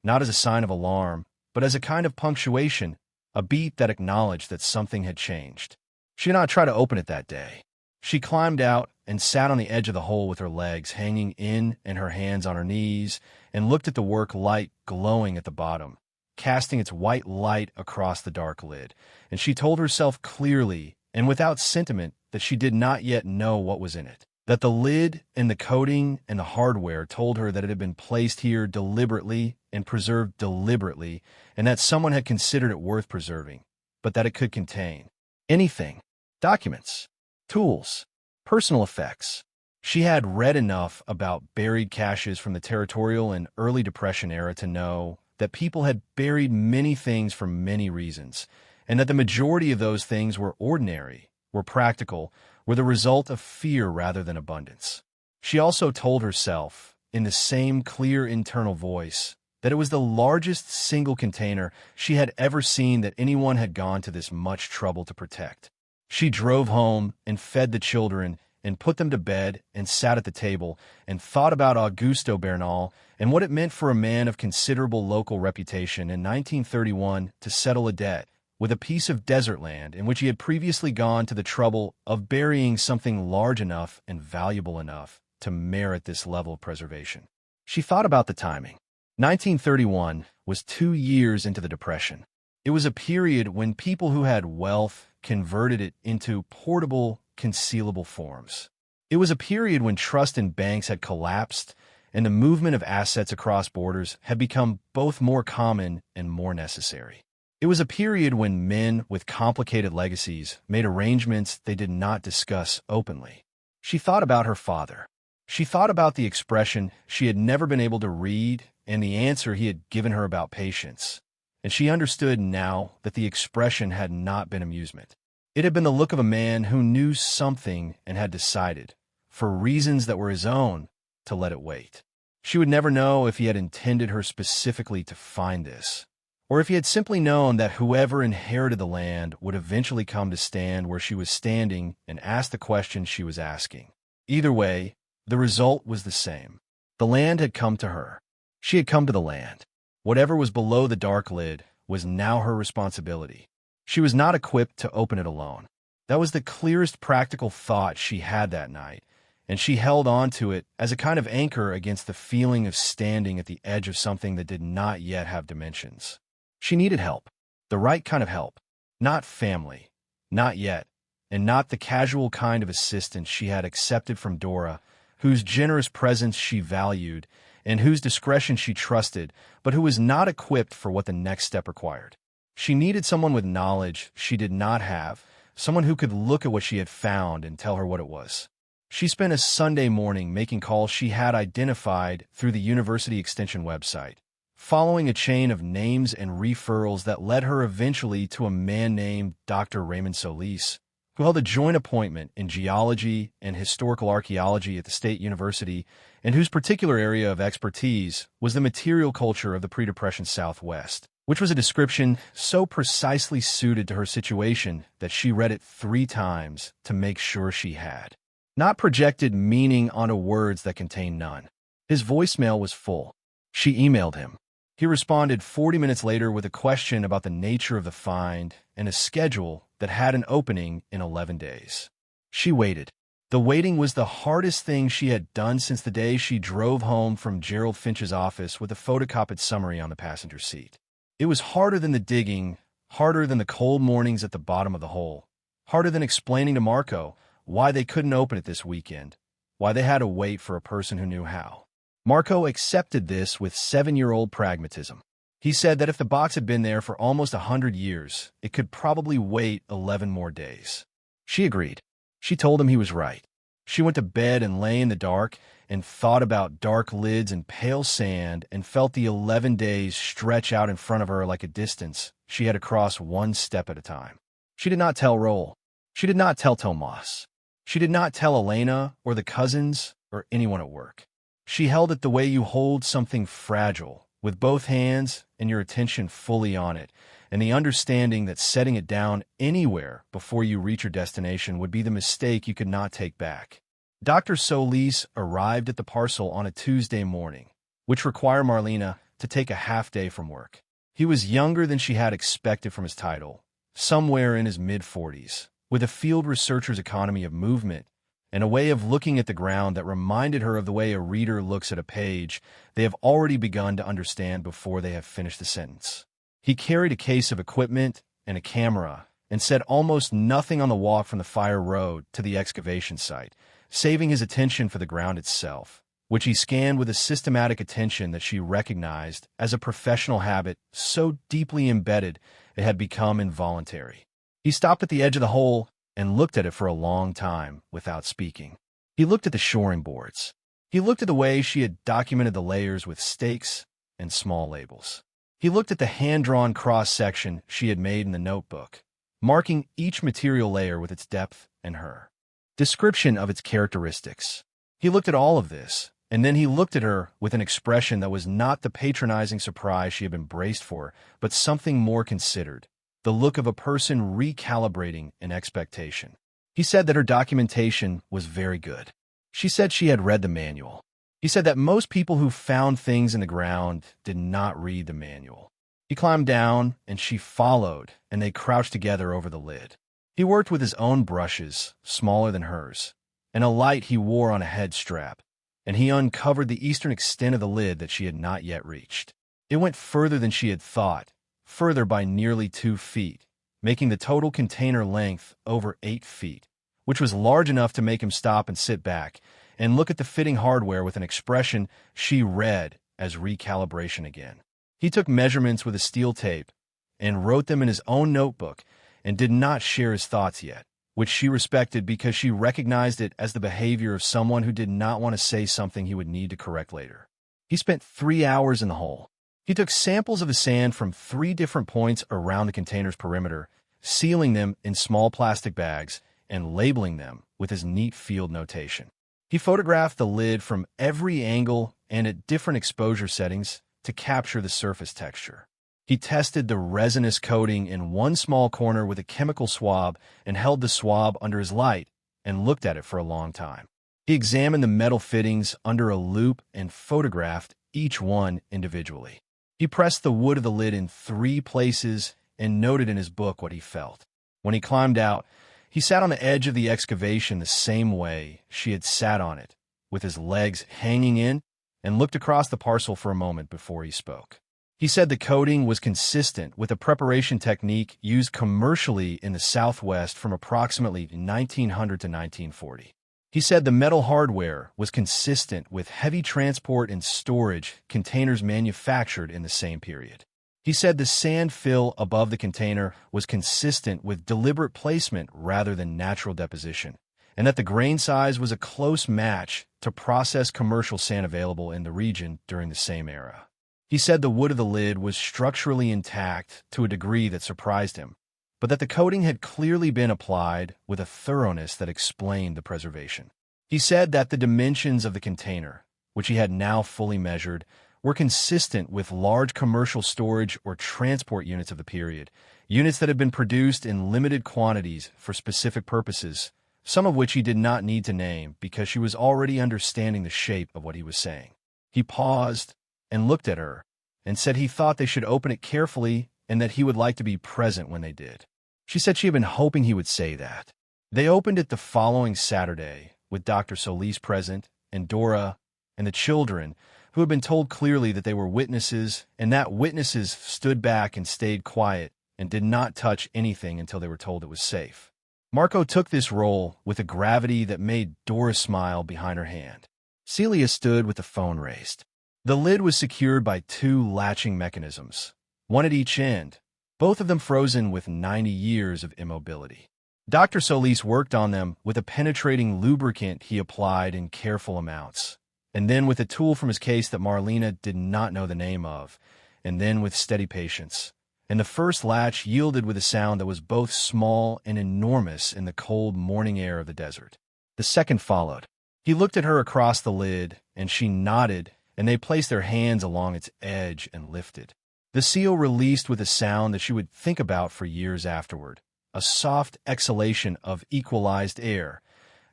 Not as a sign of alarm, but as a kind of punctuation, a beat that acknowledged that something had changed. She did not try to open it that day. She climbed out and sat on the edge of the hole with her legs hanging in and her hands on her knees and looked at the work light glowing at the bottom, casting its white light across the dark lid, and she told herself clearly and without sentiment that she did not yet know what was in it, that the lid and the coating and the hardware told her that it had been placed here deliberately and preserved deliberately, and that someone had considered it worth preserving, but that it could contain anything: documents, tools, personal effects. She had read enough about buried caches from the territorial and early Depression era to know that people had buried many things for many reasons, and that the majority of those things were ordinary, were practical, were the result of fear rather than abundance. She also told herself, in the same clear internal voice, that it was the largest single container she had ever seen that anyone had gone to this much trouble to protect. She drove home and fed the children and put them to bed and sat at the table and thought about Augusto Bernal and what it meant for a man of considerable local reputation in 1931 to settle a debt with a piece of desert land in which he had previously gone to the trouble of burying something large enough and valuable enough to merit this level of preservation. She thought about the timing. 1931 was 2 years into the Depression. It was a period when people who had wealth converted it into portable, concealable forms. It was a period when trust in banks had collapsed and the movement of assets across borders had become both more common and more necessary. It was a period when men with complicated legacies made arrangements they did not discuss openly. She thought about her father. She thought about the expression she had never been able to read and the answer he had given her about patience. And she understood now that the expression had not been amusement. It had been the look of a man who knew something and had decided, for reasons that were his own, to let it wait. She would never know if he had intended her specifically to find this, or if he had simply known that whoever inherited the land would eventually come to stand where she was standing and ask the question she was asking. Either way, the result was the same. The land had come to her. She had come to the land. Whatever was below the dark lid was now her responsibility. She was not equipped to open it alone. That was the clearest practical thought she had that night, and she held on to it as a kind of anchor against the feeling of standing at the edge of something that did not yet have dimensions. She needed help, the right kind of help, not family, not yet, and not the casual kind of assistance she had accepted from Dora, whose generous presence she valued and whose discretion she trusted, but who was not equipped for what the next step required. She needed someone with knowledge she did not have, someone who could look at what she had found and tell her what it was. She spent a Sunday morning making calls she had identified through the University Extension website, following a chain of names and referrals that led her eventually to a man named Dr. Raymond Solis, who held a joint appointment in geology and historical archaeology at the State University, and whose particular area of expertise was the material culture of the pre-Depression Southwest, which was a description so precisely suited to her situation that she read it 3 times to make sure she had not projected meaning onto words that contained none. His voicemail was full. She emailed him. He responded 40 minutes later with a question about the nature of the find and a schedule that had an opening in 11 days. She waited. The waiting was the hardest thing she had done since the day she drove home from Gerald Finch's office with a photocopied summary on the passenger seat. It was harder than the digging, harder than the cold mornings at the bottom of the hole, harder than explaining to Marco why they couldn't open it this weekend, why they had to wait for a person who knew how. Marco accepted this with 7-year-old pragmatism. He said that if the box had been there for almost 100 years, it could probably wait 11 more days. She agreed. She told him he was right. She went to bed and lay in the dark and thought about dark lids and pale sand and felt the 11 days stretch out in front of her like a distance she had to cross one step at a time. She did not tell Roel. She did not tell Tomas. She did not tell Elena or the cousins or anyone at work. She held it the way you hold something fragile, with both hands and your attention fully on it, and the understanding that setting it down anywhere before you reach your destination would be the mistake you could not take back. Dr. Solis arrived at the parcel on a Tuesday morning, which required Marlena to take a half-day from work. He was younger than she had expected from his title, somewhere in his mid-40s, with a field researcher's economy of movement and a way of looking at the ground that reminded her of the way a reader looks at a page they have already begun to understand before they have finished the sentence. He carried a case of equipment and a camera and said almost nothing on the walk from the fire road to the excavation site, saving his attention for the ground itself, which he scanned with a systematic attention that she recognized as a professional habit so deeply embedded it had become involuntary. He stopped at the edge of the hole and looked at it for a long time without speaking. He looked at the shoring boards. He looked at the way she had documented the layers with stakes and small labels. He looked at the hand-drawn cross-section she had made in the notebook, marking each material layer with its depth and her description of its characteristics. He looked at all of this, and then he looked at her with an expression that was not the patronizing surprise she had been braced for, but something more considered. The look of a person recalibrating an expectation. He said that her documentation was very good. She said she had read the manual. He said that most people who found things in the ground did not read the manual. He climbed down, and she followed, and they crouched together over the lid. He worked with his own brushes, smaller than hers, and a light he wore on a head strap, and he uncovered the eastern extent of the lid that she had not yet reached. It went further than she had thought, further by nearly 2 feet, making the total container length over 8 feet, which was large enough to make him stop and sit back and look at the fitting hardware with an expression she read as recalibration again. He took measurements with a steel tape and wrote them in his own notebook and did not share his thoughts yet, which she respected because she recognized it as the behavior of someone who did not want to say something he would need to correct later. He spent 3 hours in the hole. He took samples of the sand from 3 different points around the container's perimeter, sealing them in small plastic bags and labeling them with his neat field notation. He photographed the lid from every angle and at different exposure settings to capture the surface texture. He tested the resinous coating in one small corner with a chemical swab and held the swab under his light and looked at it for a long time. He examined the metal fittings under a loupe and photographed each one individually. He pressed the wood of the lid in 3 places and noted in his book what he felt. When he climbed out, he sat on the edge of the excavation the same way she had sat on it, with his legs hanging in, and looked across the parcel for a moment before he spoke. He said the coating was consistent with a preparation technique used commercially in the Southwest from approximately 1900 to 1940. He said the metal hardware was consistent with heavy transport and storage containers manufactured in the same period. He said the sand fill above the container was consistent with deliberate placement rather than natural deposition, and that the grain size was a close match to processed commercial sand available in the region during the same era. He said the wood of the lid was structurally intact to a degree that surprised him, but that the coating had clearly been applied with a thoroughness that explained the preservation. He said that the dimensions of the container, which he had now fully measured, were consistent with large commercial storage or transport units of the period, units that had been produced in limited quantities for specific purposes, some of which he did not need to name because she was already understanding the shape of what he was saying. He paused and looked at her and said he thought they should open it carefully and that he would like to be present when they did. She said she had been hoping he would say that. They opened it the following Saturday, with Dr. Solis present, and Dora, and the children, who had been told clearly that they were witnesses, and that witnesses stood back and stayed quiet and did not touch anything until they were told it was safe. Marco took this role with a gravity that made Dora smile behind her hand. Celia stood with the phone raised. The lid was secured by two latching mechanisms, one at each end, both of them frozen with 90 years of immobility. Dr. Solis worked on them with a penetrating lubricant he applied in careful amounts, and then with a tool from his case that Marlena did not know the name of, and then with steady patience. And the first latch yielded with a sound that was both small and enormous in the cold morning air of the desert. The second followed. He looked at her across the lid, and she nodded, and they placed their hands along its edge and lifted. The seal released with a sound that she would think about for years afterward, a soft exhalation of equalized air,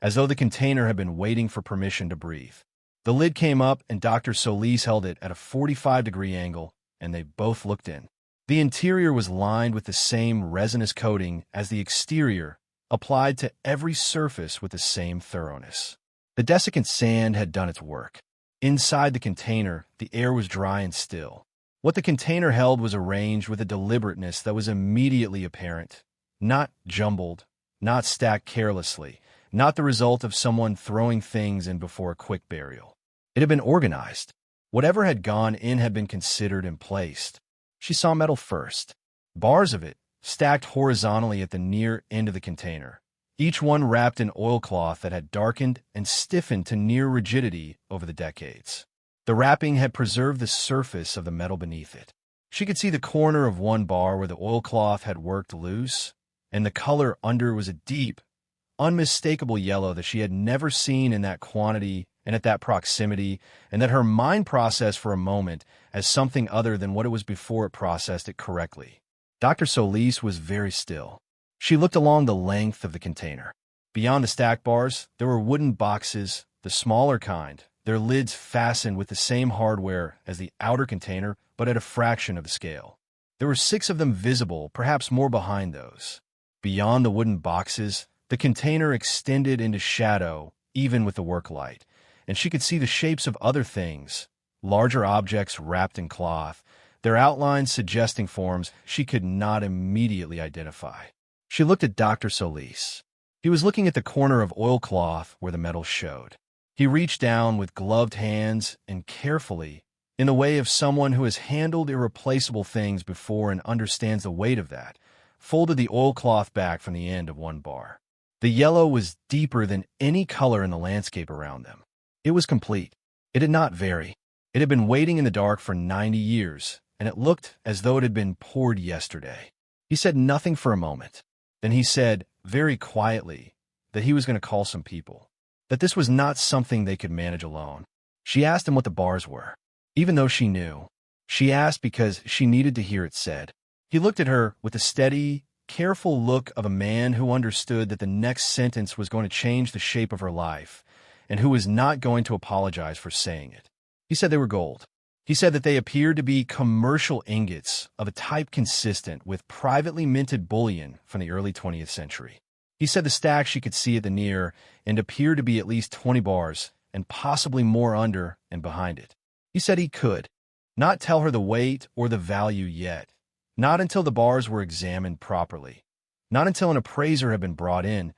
as though the container had been waiting for permission to breathe. The lid came up, and Dr. Solis held it at a 45-degree angle, and they both looked in. The interior was lined with the same resinous coating as the exterior, applied to every surface with the same thoroughness. The desiccant sand had done its work. Inside the container, the air was dry and still. What the container held was arranged with a deliberateness that was immediately apparent, not jumbled, not stacked carelessly, not the result of someone throwing things in before a quick burial. It had been organized. Whatever had gone in had been considered and placed. She saw metal first. Bars of it, stacked horizontally at the near end of the container, each one wrapped in oilcloth that had darkened and stiffened to near rigidity over the decades. The wrapping had preserved the surface of the metal beneath it. She could see the corner of one bar where the oilcloth had worked loose, and the color under was a deep, unmistakable yellow that she had never seen in that quantity and at that proximity, and that her mind processed for a moment as something other than what it was before it processed it correctly. Dr. Solis was very still. She looked along the length of the container. Beyond the stack bars, there were wooden boxes, the smaller kind, their lids fastened with the same hardware as the outer container, but at a fraction of the scale. There were 6 of them visible, perhaps more behind those. Beyond the wooden boxes, the container extended into shadow, even with the work light, and she could see the shapes of other things, larger objects wrapped in cloth, their outlines suggesting forms she could not immediately identify. She looked at Dr. Solis. He was looking at the corner of oilcloth where the metal showed. He reached down with gloved hands and carefully, in the way of someone who has handled irreplaceable things before and understands the weight of that, folded the oilcloth back from the end of one bar. The yellow was deeper than any color in the landscape around them. It was complete. It did not vary. It had been waiting in the dark for 90 years, and it looked as though it had been poured yesterday. He said nothing for a moment. Then he said, very quietly, that he was going to call some people, that this was not something they could manage alone. She asked him what the bars were. Even though she knew, she asked because she needed to hear it said. He looked at her with the steady, careful look of a man who understood that the next sentence was going to change the shape of her life, and who was not going to apologize for saying it. He said they were gold. He said that they appeared to be commercial ingots of a type consistent with privately minted bullion from the early 20th century. He said the stack she could see at the near end appeared to be at least 20 bars, and possibly more under and behind it. He said he could not tell her the weight or the value yet, not until the bars were examined properly, not until an appraiser had been brought in,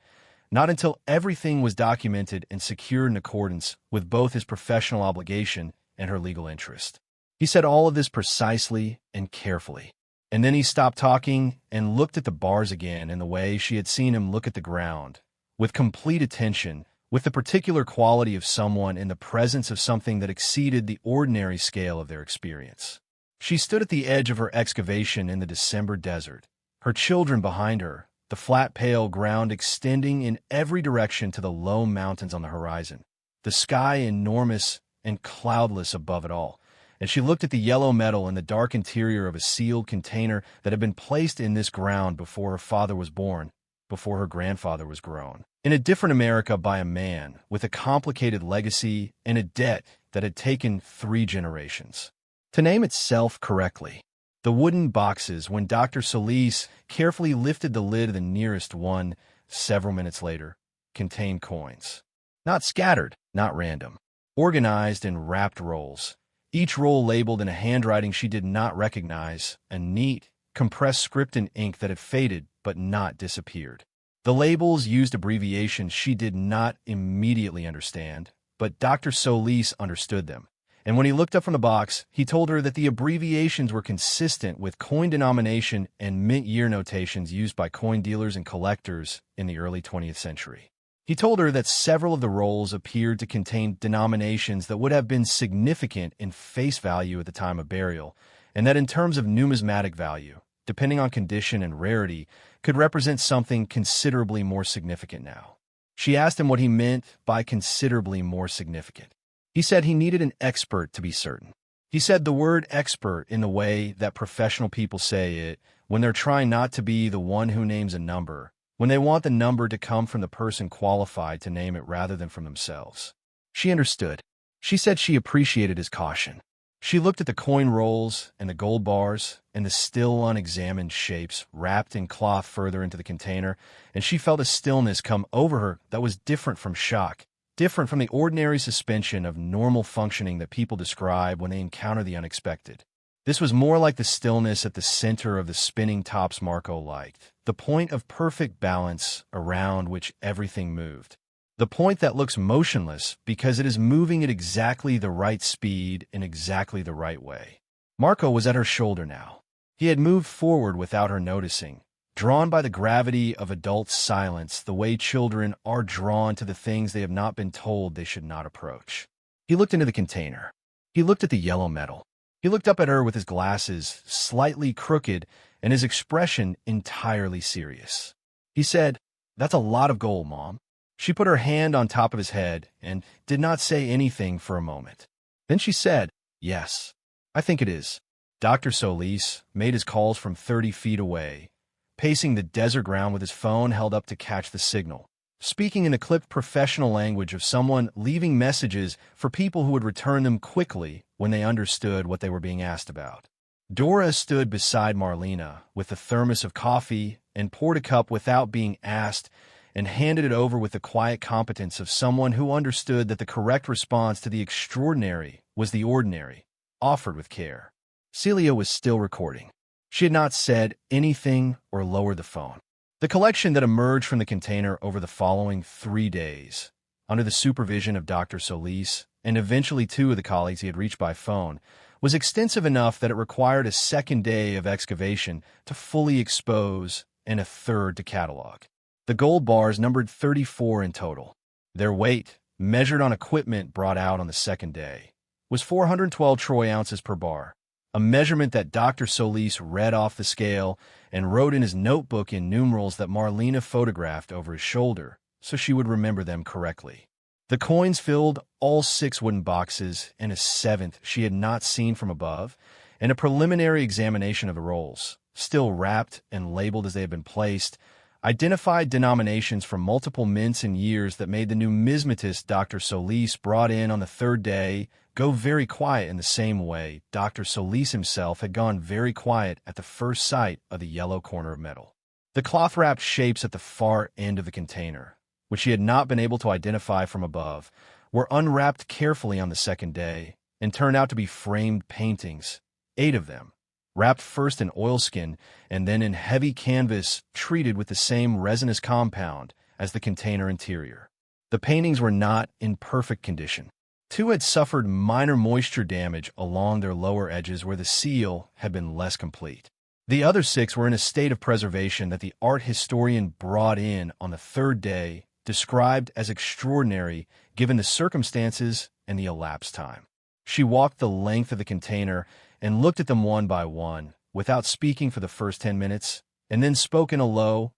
not until everything was documented and secured in accordance with both his professional obligation and her legal interest. He said all of this precisely and carefully, and then he stopped talking and looked at the bars again in the way she had seen him look at the ground, with complete attention, with the particular quality of someone in the presence of something that exceeded the ordinary scale of their experience. She stood at the edge of her excavation in the December desert, her children behind her, the flat pale ground extending in every direction to the low mountains on the horizon, the sky enormous and cloudless above it all, and she looked at the yellow metal in the dark interior of a sealed container that had been placed in this ground before her father was born, before her grandfather was grown, in a different America by a man with a complicated legacy and a debt that had taken 3 generations. To name itself correctly, the wooden boxes, when Dr. Solis carefully lifted the lid of the nearest one several minutes later, contained coins. Not scattered, not random. Organized in wrapped rolls, each roll labeled in a handwriting she did not recognize, a neat, compressed script in ink that had faded but not disappeared. The labels used abbreviations she did not immediately understand, but Dr. Solis understood them. And when he looked up from the box, he told her that the abbreviations were consistent with coin denomination and mint year notations used by coin dealers and collectors in the early 20th century. He told her that several of the rolls appeared to contain denominations that would have been significant in face value at the time of burial, and that in terms of numismatic value, depending on condition and rarity, could represent something considerably more significant now. She asked him what he meant by considerably more significant. He said he needed an expert to be certain. He said the word expert in the way that professional people say it when they're trying not to be the one who names a number, when they want the number to come from the person qualified to name it rather than from themselves. She understood. She said she appreciated his caution. She looked at the coin rolls and the gold bars and the still unexamined shapes wrapped in cloth further into the container, and she felt a stillness come over her that was different from shock, different from the ordinary suspension of normal functioning that people describe when they encounter the unexpected. This was more like the stillness at the center of the spinning tops Marco liked, the point of perfect balance around which everything moved. The point that looks motionless because it is moving at exactly the right speed in exactly the right way. Marco was at her shoulder now. He had moved forward without her noticing, drawn by the gravity of adult silence the way children are drawn to the things they have not been told they should not approach. He looked into the container. He looked at the yellow metal. He looked up at her with his glasses slightly crooked and his expression entirely serious. He said, "That's a lot of gold, Mom." She put her hand on top of his head and did not say anything for a moment. Then she said, "Yes, I think it is." Dr. Solis made his calls from 30 feet away, pacing the desert ground with his phone held up to catch the signal, speaking in the clipped professional language of someone leaving messages for people who would return them quickly when they understood what they were being asked about. Dora stood beside Marlena with a thermos of coffee and poured a cup without being asked and handed it over with the quiet competence of someone who understood that the correct response to the extraordinary was the ordinary, offered with care. Celia was still recording. She had not said anything or lowered the phone. The collection that emerged from the container over the following 3 days, under the supervision of Dr. Solis and eventually 2 of the colleagues he had reached by phone, was extensive enough that it required a second day of excavation to fully expose and a third to catalog. The gold bars numbered 34 in total. Their weight, measured on equipment brought out on the second day, was 412 troy ounces per bar, a measurement that Dr. Solis read off the scale and wrote in his notebook in numerals that Marlena photographed over his shoulder so she would remember them correctly. The coins filled all 6 wooden boxes and a 7th she had not seen from above, and a preliminary examination of the rolls, still wrapped and labeled as they had been placed, identified denominations from multiple mints and years that made the numismatist Dr. Solis brought in on the 3rd day go very quiet in the same way Dr. Solis himself had gone very quiet at the first sight of the yellow corner of metal. The cloth-wrapped shapes at the far end of the container, which he had not been able to identify from above, were unwrapped carefully on the 2nd day and turned out to be framed paintings, 8 of them, wrapped first in oilskin and then in heavy canvas treated with the same resinous compound as the container interior. The paintings were not in perfect condition. 2 had suffered minor moisture damage along their lower edges where the seal had been less complete. The other 6 were in a state of preservation that the art historian brought in on the 3rd day, described as extraordinary given the circumstances and the elapsed time. She walked the length of the container and looked at them one by one, without speaking for the first 10 minutes, and then spoke in a low,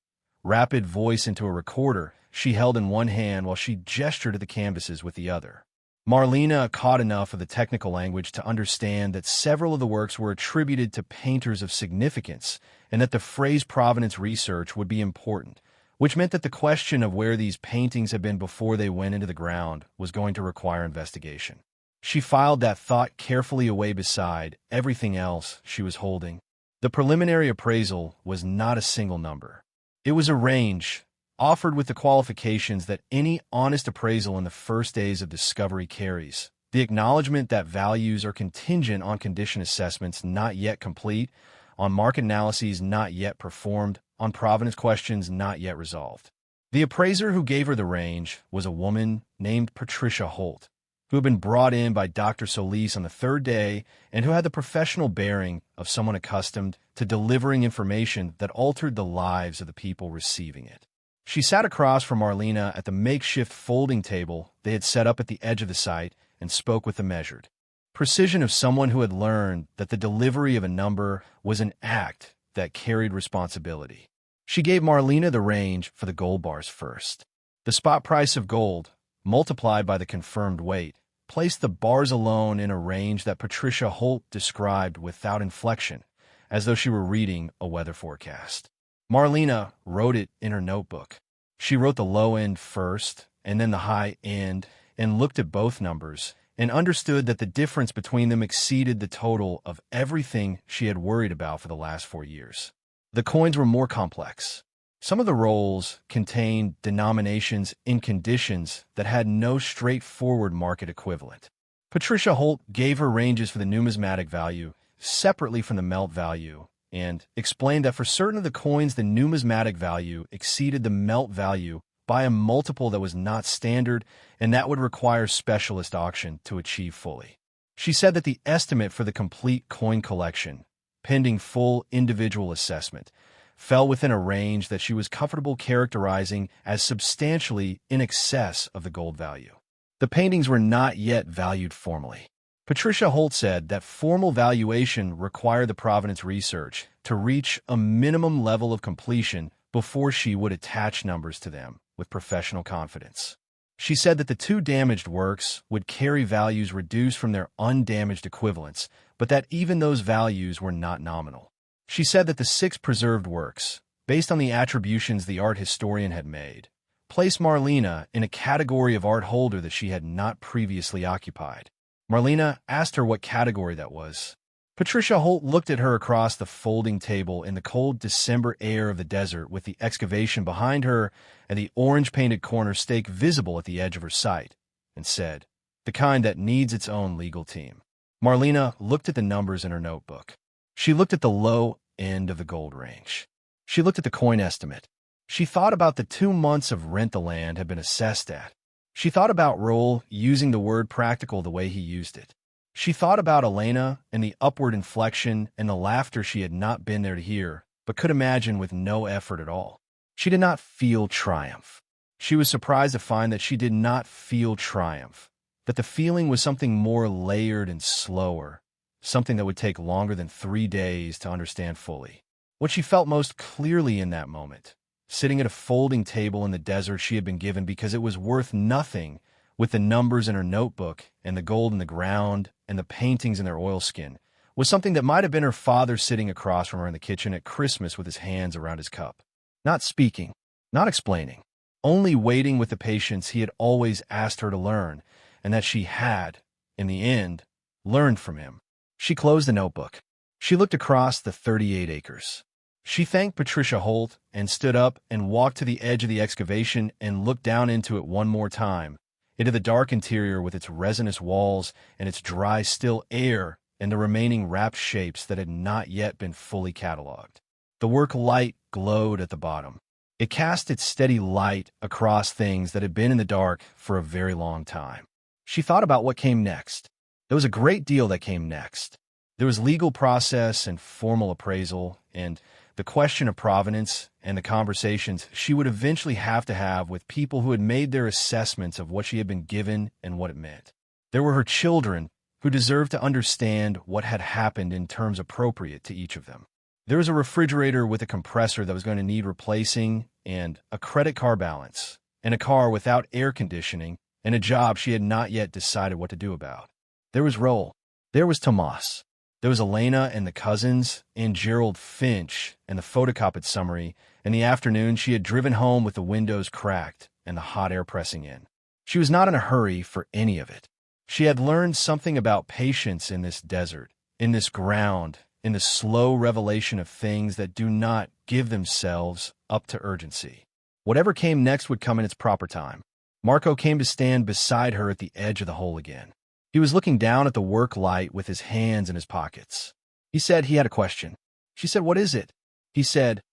rapid voice into a recorder she held in one hand while she gestured at the canvases with the other. Marlena caught enough of the technical language to understand that several of the works were attributed to painters of significance and that the phrase provenance research would be important, which meant that the question of where these paintings had been before they went into the ground was going to require investigation. She filed that thought carefully away beside everything else she was holding. The preliminary appraisal was not a single number. It was a range, offered with the qualifications that any honest appraisal in the first days of discovery carries. The acknowledgement that values are contingent on condition assessments not yet complete, on market analyses not yet performed, on provenance questions not yet resolved. The appraiser who gave her the range was a woman named Patricia Holt. who had been brought in by Dr. Solis on the third day and who had the professional bearing of someone accustomed to delivering information that altered the lives of the people receiving it. She sat across from Marlena at the makeshift folding table they had set up at the edge of the site and spoke with the measured precision of someone who had learned that the delivery of a number was an act that carried responsibility. She gave Marlena the range for the gold bars first. The spot price of gold, multiplied by the confirmed weight, placed the bars alone in a range that Patricia Holt described without inflection, as though she were reading a weather forecast. Marlena wrote it in her notebook. She wrote the low end first, and then the high end, and looked at both numbers, and understood that the difference between them exceeded the total of everything she had worried about for the last 4 years. The coins were more complex. Some of the rolls contained denominations in conditions that had no straightforward market equivalent. Patricia Holt gave her ranges for the numismatic value separately from the melt value, and explained that for certain of the coins the numismatic value exceeded the melt value by a multiple that was not standard, and that would require specialist auction to achieve fully. She said that the estimate for the complete coin collection, pending full individual assessment, fell within a range that she was comfortable characterizing as substantially in excess of the gold value. The paintings were not yet valued formally. Patricia Holt said that formal valuation required the provenance research to reach a minimum level of completion before she would attach numbers to them with professional confidence. She said that the 2 damaged works would carry values reduced from their undamaged equivalents, but that even those values were not nominal. She said that the 6 preserved works, based on the attributions the art historian had made, placed Marlena in a category of art holder that she had not previously occupied. Marlena asked her what category that was. Patricia Holt looked at her across the folding table in the cold December air of the desert with the excavation behind her and the orange-painted corner stake visible at the edge of her sight, and said, "The kind that needs its own legal team." Marlena looked at the numbers in her notebook. She looked at the low end of the gold range. She looked at the coin estimate. She thought about the 2 months of rent the land had been assessed at. She thought about Roll using the word practical the way he used it. She thought about Elena and the upward inflection and the laughter she had not been there to hear, but could imagine with no effort at all. She did not feel triumph. She was surprised to find that she did not feel triumph, that the feeling was something more layered and slower, something that would take longer than 3 days to understand fully. What she felt most clearly in that moment, sitting at a folding table in the desert she had been given because it was worth nothing, with the numbers in her notebook and the gold in the ground and the paintings in their oilskin, was something that might have been her father sitting across from her in the kitchen at Christmas with his hands around his cup. Not speaking, not explaining, only waiting with the patience he had always asked her to learn, and that she had, in the end, learned from him. She closed the notebook. She looked across the 38 acres. She thanked Patricia Holt and stood up and walked to the edge of the excavation and looked down into it one more time, into the dark interior with its resinous walls and its dry, still air and the remaining wrapped shapes that had not yet been fully cataloged. The work light glowed at the bottom. It cast its steady light across things that had been in the dark for a very long time. She thought about what came next. There was a great deal that came next. There was legal process and formal appraisal, and the question of provenance and the conversations she would eventually have to have with people who had made their assessments of what she had been given and what it meant. There were her children, who deserved to understand what had happened in terms appropriate to each of them. There was a refrigerator with a compressor that was going to need replacing, and a credit card balance, and a car without air conditioning, and a job she had not yet decided what to do about. There was Roll. There was Tomas. There was Elena and the cousins, and Gerald Finch, and the photocopied summary. In the afternoon, she had driven home with the windows cracked and the hot air pressing in. She was not in a hurry for any of it. She had learned something about patience in this desert, in this ground, in the slow revelation of things that do not give themselves up to urgency. Whatever came next would come in its proper time. Marco came to stand beside her at the edge of the hole again. He was looking down at the work light with his hands in his pockets. He said he had a question. She said, "What is it?" He said,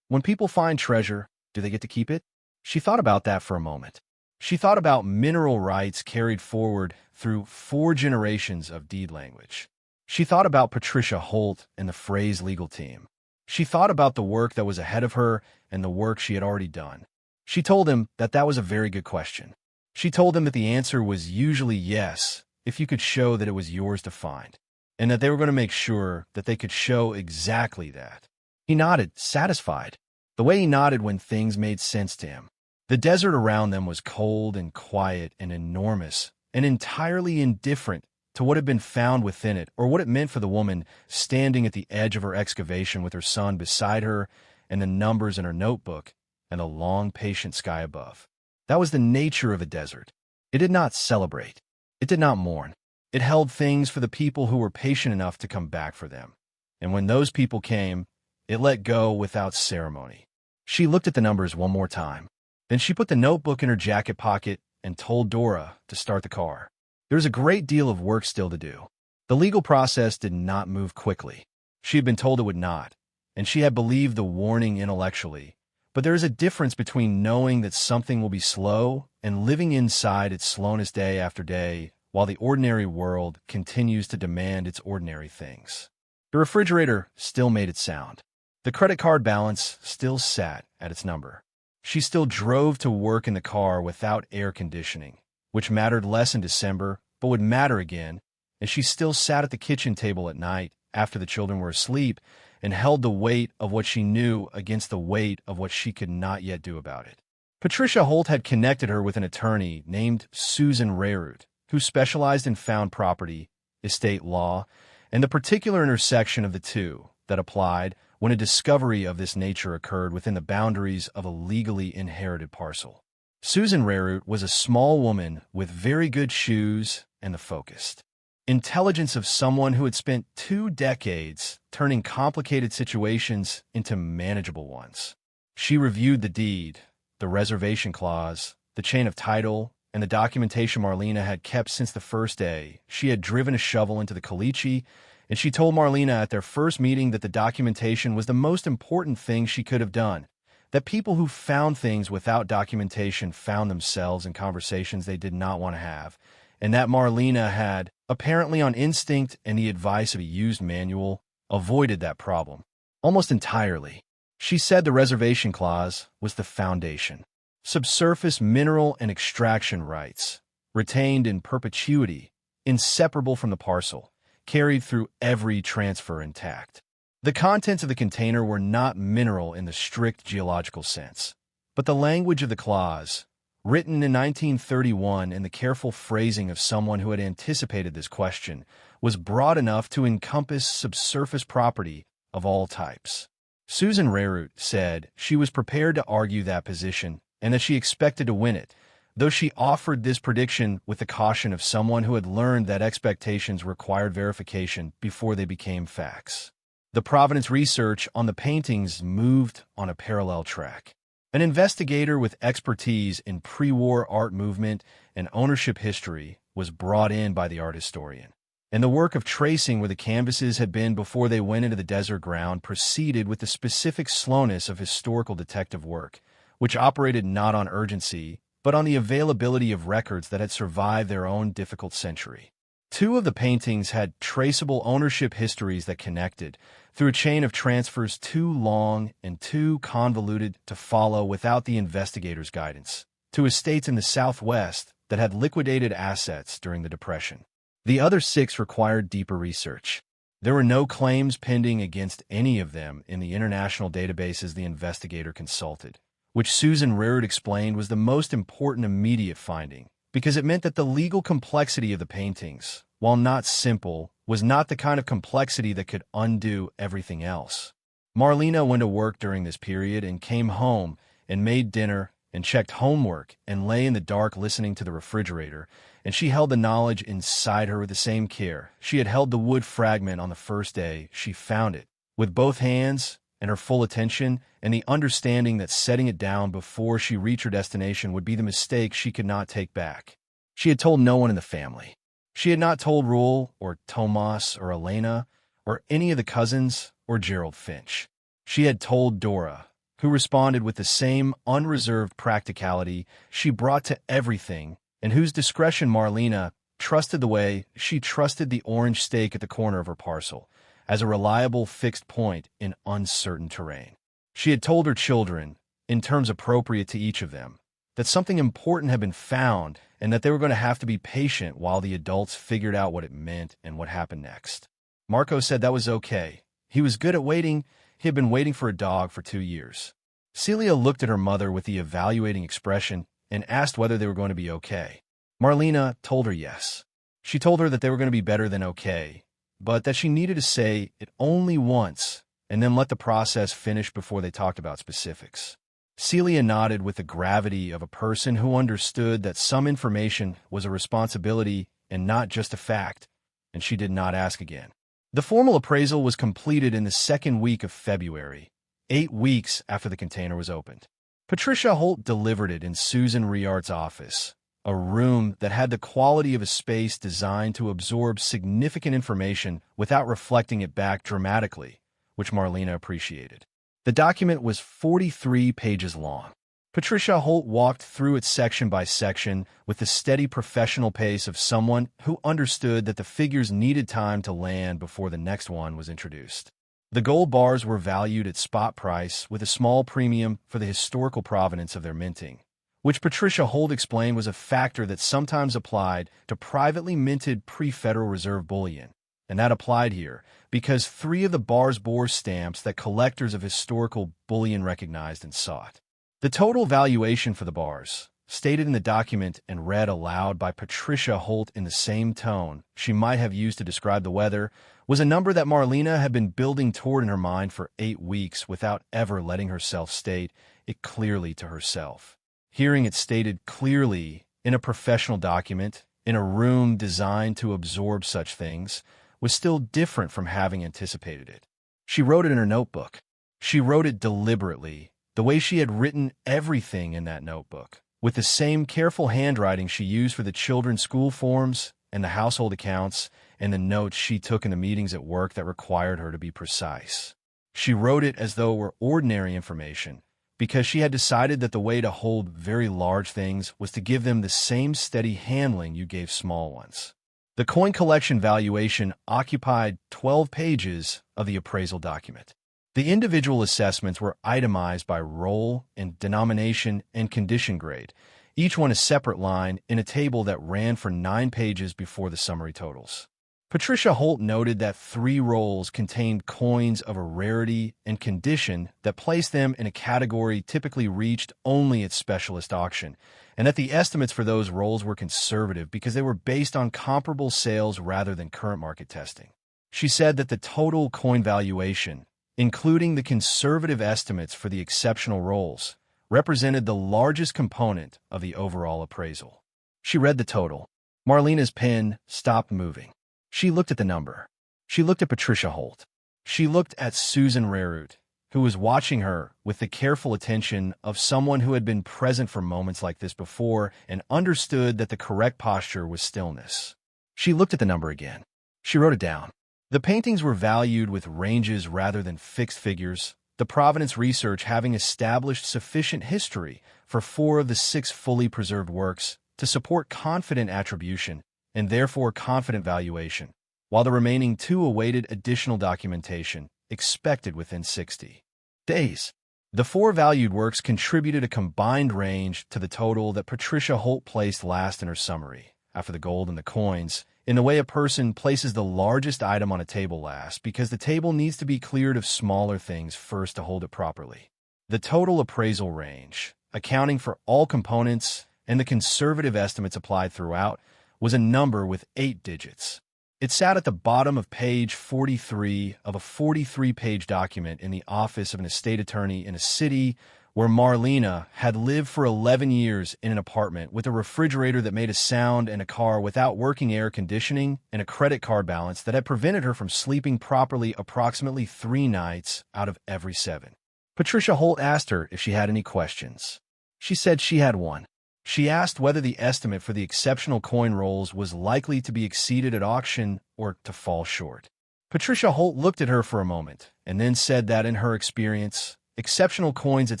"When people find treasure, do they get to keep it?" She thought about that for a moment. She thought about mineral rights carried forward through 4 generations of deed language. She thought about Patricia Holt and the phrase legal team. She thought about the work that was ahead of her and the work she had already done. She told him that that was a very good question. She told him that the answer was usually yes, if you could show that it was yours to find, and that they were going to make sure that they could show exactly that. He nodded, satisfied, the way he nodded when things made sense to him. The desert around them was cold and quiet and enormous and entirely indifferent to what had been found within it or what it meant for the woman standing at the edge of her excavation with her son beside her and the numbers in her notebook and the long, patient sky above. That was the nature of a desert. It did not celebrate. It did not mourn. It held things for the people who were patient enough to come back for them. And when those people came, it let go without ceremony. She looked at the numbers one more time. Then she put the notebook in her jacket pocket and told Dora to start the car. There was a great deal of work still to do. The legal process did not move quickly. She had been told it would not, and she had believed the warning intellectually. But there is a difference between knowing that something will be slow and living inside its slowness day after day while the ordinary world continues to demand its ordinary things. The refrigerator still made its sound. The credit card balance still sat at its number. She still drove to work in the car without air conditioning, which mattered less in December, but would matter again, and she still sat at the kitchen table at night after the children were asleep and held the weight of what she knew against the weight of what she could not yet do about it. Patricia Holt had connected her with an attorney named Susan Reyes, who specialized in found property, estate law, and the particular intersection of the two that applied when a discovery of this nature occurred within the boundaries of a legally inherited parcel. Susan Reyes was a small woman with very good shoes and the focused intelligence of someone who had spent 2 decades turning complicated situations into manageable ones. She reviewed the deed, the reservation clause, the chain of title, and the documentation Marlena had kept since the first day. She had driven a shovel into the caliche, and she told Marlena at their first meeting that the documentation was the most important thing she could have done, that people who found things without documentation found themselves in conversations they did not want to have, and that Marlena had, apparently on instinct and the advice of a used manual, avoided that problem almost entirely. She said the reservation clause was the foundation. Subsurface mineral and extraction rights, retained in perpetuity, inseparable from the parcel, carried through every transfer intact. The contents of the container were not mineral in the strict geological sense, but the language of the clause, written in 1931 in the careful phrasing of someone who had anticipated this question, was broad enough to encompass subsurface property of all types. Susan Reyes said she was prepared to argue that position and that she expected to win it, though she offered this prediction with the caution of someone who had learned that expectations required verification before they became facts. The Providence research on the paintings moved on a parallel track. An investigator with expertise in pre-war art movement and ownership history was brought in by the art historian, and the work of tracing where the canvases had been before they went into the desert ground proceeded with the specific slowness of historical detective work, which operated not on urgency, but on the availability of records that had survived their own difficult century. 2 of the paintings had traceable ownership histories that connected, through a chain of transfers too long and too convoluted to follow without the investigator's guidance, to estates in the Southwest that had liquidated assets during the Depression. The other 6 required deeper research. There were no claims pending against any of them in the international databases the investigator consulted, which Susan Reyes explained was the most important immediate finding, because it meant that the legal complexity of the paintings, while not simple, was not the kind of complexity that could undo everything else. Marlena went to work during this period and came home and made dinner and checked homework and lay in the dark listening to the refrigerator, and she held the knowledge inside her with the same care she had held the wood fragment on the first day she found it, with both hands and her full attention, and the understanding that setting it down before she reached her destination would be the mistake she could not take back. She had told no one in the family. She had not told Rule or Tomas or Elena or any of the cousins or Gerald Finch. She had told Dora, who responded with the same unreserved practicality she brought to everything, and whose discretion Marlena trusted the way she trusted the orange stake at the corner of her parcel, as a reliable fixed point in uncertain terrain. She had told her children, in terms appropriate to each of them, that something important had been found and that they were going to have to be patient while the adults figured out what it meant and what happened next. Marco said that was okay. He was good at waiting. He had been waiting for a dog for 2 years. Celia looked at her mother with the evaluating expression and asked whether they were going to be okay. Marlena told her yes. She told her that they were going to be better than okay, but that she needed to say it only once and then let the process finish before they talked about specifics. Celia nodded with the gravity of a person who understood that some information was a responsibility and not just a fact, and she did not ask again. The formal appraisal was completed in the second week of February, 8 weeks after the container was opened. Patricia Holt delivered it in Susan Riart's office, a room that had the quality of a space designed to absorb significant information without reflecting it back dramatically, which Marlena appreciated. The document was 43 pages long. Patricia Holt walked through it section by section with the steady professional pace of someone who understood that the figures needed time to land before the next one was introduced. The gold bars were valued at spot price with a small premium for the historical provenance of their minting, which Patricia Holt explained was a factor that sometimes applied to privately minted pre-Federal Reserve bullion. And that applied here because 3 of the bars bore stamps that collectors of historical bullion recognized and sought. The total valuation for the bars, stated in the document and read aloud by Patricia Holt in the same tone she might have used to describe the weather, was a number that Marlena had been building toward in her mind for 8 weeks without ever letting herself state it clearly to herself. Hearing it stated clearly in a professional document, in a room designed to absorb such things, was still different from having anticipated it. She wrote it in her notebook. She wrote it deliberately, the way she had written everything in that notebook, with the same careful handwriting she used for the children's school forms and the household accounts and the notes she took in the meetings at work that required her to be precise. She wrote it as though it were ordinary information, because she had decided that the way to hold very large things was to give them the same steady handling you gave small ones. The coin collection valuation occupied 12 pages of the appraisal document. The individual assessments were itemized by roll and denomination and condition grade, each one a separate line in a table that ran for 9 pages before the summary totals. Patricia Holt noted that 3 rolls contained coins of a rarity and condition that placed them in a category typically reached only at specialist auction, and that the estimates for those rolls were conservative because they were based on comparable sales rather than current market testing. She said that the total coin valuation, including the conservative estimates for the exceptional rolls, represented the largest component of the overall appraisal. She read the total. Marlena's pen stopped moving. She looked at the number. She looked at Patricia Holt. She looked at Susan Riart, who was watching her with the careful attention of someone who had been present for moments like this before and understood that the correct posture was stillness. She looked at the number again. She wrote it down. The paintings were valued with ranges rather than fixed figures, the provenance research having established sufficient history for 4 of the 6 fully preserved works to support confident attribution and therefore confident valuation, while the remaining 2 awaited additional documentation, expected within 60 days. The 4 valued works contributed a combined range to the total that Patricia Holt placed last in her summary, after the gold and the coins, in the way a person places the largest item on a table last, because the table needs to be cleared of smaller things first to hold it properly. The total appraisal range, accounting for all components and the conservative estimates applied throughout, was a number with 8 digits. It sat at the bottom of page 43 of a 43-page document in the office of an estate attorney in a city where Marlena had lived for 11 years in an apartment with a refrigerator that made a sound and a car without working air conditioning and a credit card balance that had prevented her from sleeping properly approximately 3 nights out of every 7. Patricia Holt asked her if she had any questions. She said she had one. She asked whether the estimate for the exceptional coin rolls was likely to be exceeded at auction or to fall short. Patricia Holt looked at her for a moment and then said that in her experience, Exceptional coins at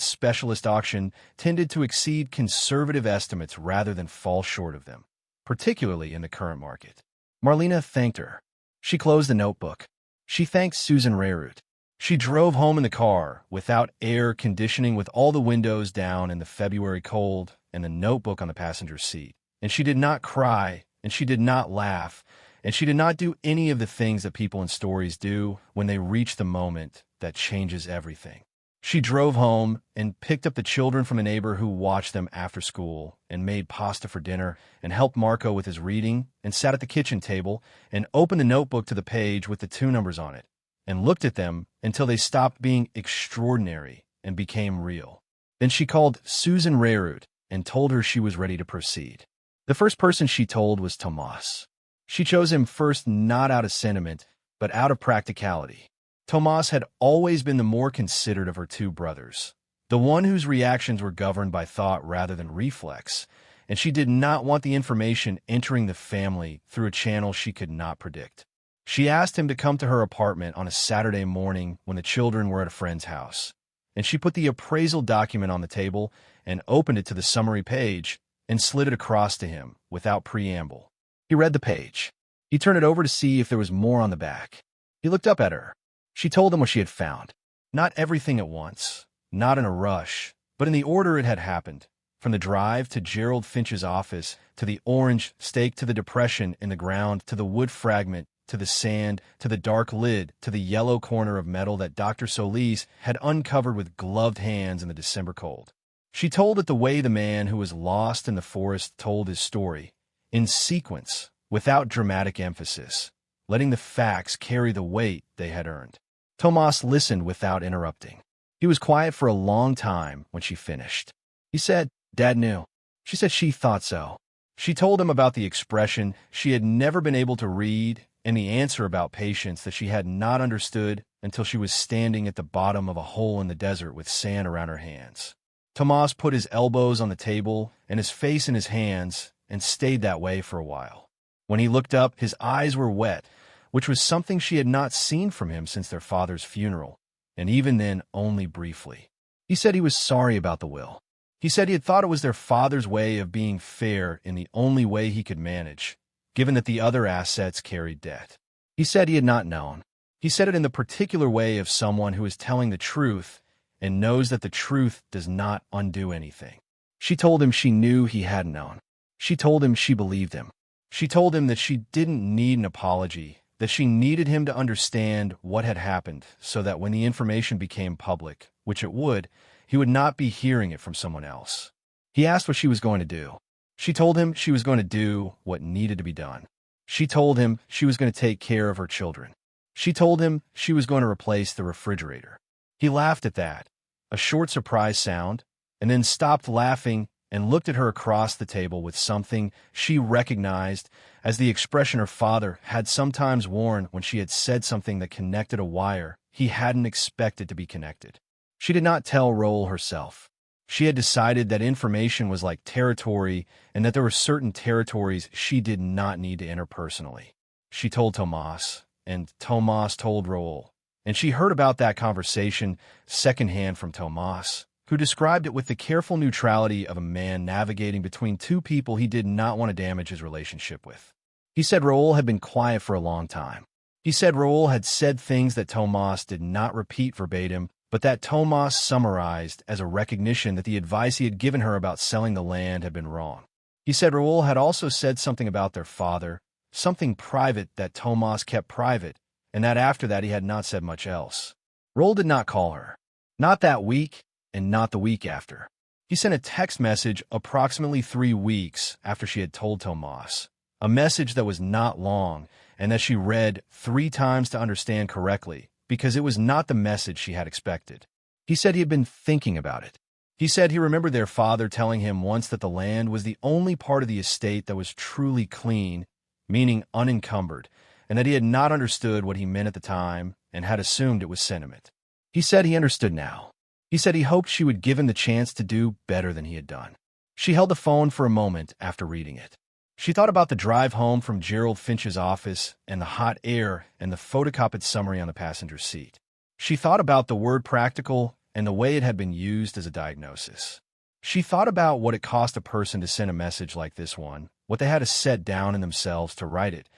specialist auction tended to exceed conservative estimates rather than fall short of them, particularly in the current market. Marlena thanked her. She closed the notebook. She thanked Susan Reyes. She drove home in the car, without air conditioning, with all the windows down in the February cold and the notebook on the passenger seat. And she did not cry, and she did not laugh, and she did not do any of the things that people in stories do when they reach the moment that changes everything. She drove home and picked up the children from a neighbor who watched them after school and made pasta for dinner and helped Marco with his reading and sat at the kitchen table and opened the notebook to the page with the 2 numbers on it and looked at them until they stopped being extraordinary and became real. Then she called Susan Reyes and told her she was ready to proceed. The first person she told was Tomas. She chose him first not out of sentiment, but out of practicality. Tomas had always been the more considerate of her 2 brothers, the one whose reactions were governed by thought rather than reflex, and she did not want the information entering the family through a channel she could not predict. She asked him to come to her apartment on a Saturday morning when the children were at a friend's house, and she put the appraisal document on the table and opened it to the summary page and slid it across to him without preamble. He read the page. He turned it over to see if there was more on the back. He looked up at her. She told him what she had found. Not everything at once, not in a rush, but in the order it had happened, from the drive to Gerald Finch's office, to the orange stake, to the depression in the ground, to the wood fragment, to the sand, to the dark lid, to the yellow corner of metal that Dr. Solis had uncovered with gloved hands in the December cold. She told it the way the man who was lost in the forest told his story, in sequence, without dramatic emphasis, letting the facts carry the weight they had earned. Tomas listened without interrupting. He was quiet for a long time when she finished. He said, "Dad knew." She said she thought so. She told him about the expression she had never been able to read and the answer about patience that she had not understood until she was standing at the bottom of a hole in the desert with sand around her hands. Tomas put his elbows on the table and his face in his hands and stayed that way for a while. When he looked up, his eyes were wet, which was something she had not seen from him since their father's funeral, and even then only briefly. He said he was sorry about the will. He said he had thought it was their father's way of being fair in the only way he could manage, given that the other assets carried debt. He said he had not known. He said it in the particular way of someone who is telling the truth and knows that the truth does not undo anything. She told him she knew he hadn't known. She told him she believed him. She told him that she didn't need an apology, that she needed him to understand what had happened so that when the information became public, which it would, he would not be hearing it from someone else. He asked what she was going to do. She told him she was going to do what needed to be done. She told him she was going to take care of her children. She told him she was going to replace the refrigerator. He laughed at that, a short surprise sound, and then stopped laughing and looked at her across the table with something she recognized as the expression her father had sometimes worn when she had said something that connected a wire he hadn't expected to be connected. She did not tell Roel herself. She had decided that information was like territory and that there were certain territories she did not need to enter personally. She told Tomas, and Tomas told Roel, and she heard about that conversation secondhand from Tomas, who described it with the careful neutrality of a man navigating between 2 people he did not want to damage his relationship with. He said Roel had been quiet for a long time. He said Roel had said things that Tomas did not repeat verbatim, but that Tomas summarized as a recognition that the advice he had given her about selling the land had been wrong. He said Roel had also said something about their father, something private that Tomas kept private, and that after that he had not said much else. Roel did not call her. Not that week, and not the week after. He sent a text message approximately 3 weeks after she had told Tomas, a message that was not long and that she read 3 times to understand correctly, because it was not the message she had expected. He said he had been thinking about it. He said he remembered their father telling him once that the land was the only part of the estate that was truly clean, meaning unencumbered, and that he had not understood what he meant at the time and had assumed it was sentiment. He said he understood now. He said he hoped she would give him the chance to do better than he had done. She held the phone for a moment after reading it. She thought about the drive home from Gerald Finch's office and the hot air and the photocopied summary on the passenger seat. She thought about the word practical and the way it had been used as a diagnosis. She thought about what it cost a person to send a message like this one, what they had to set down in themselves to write it,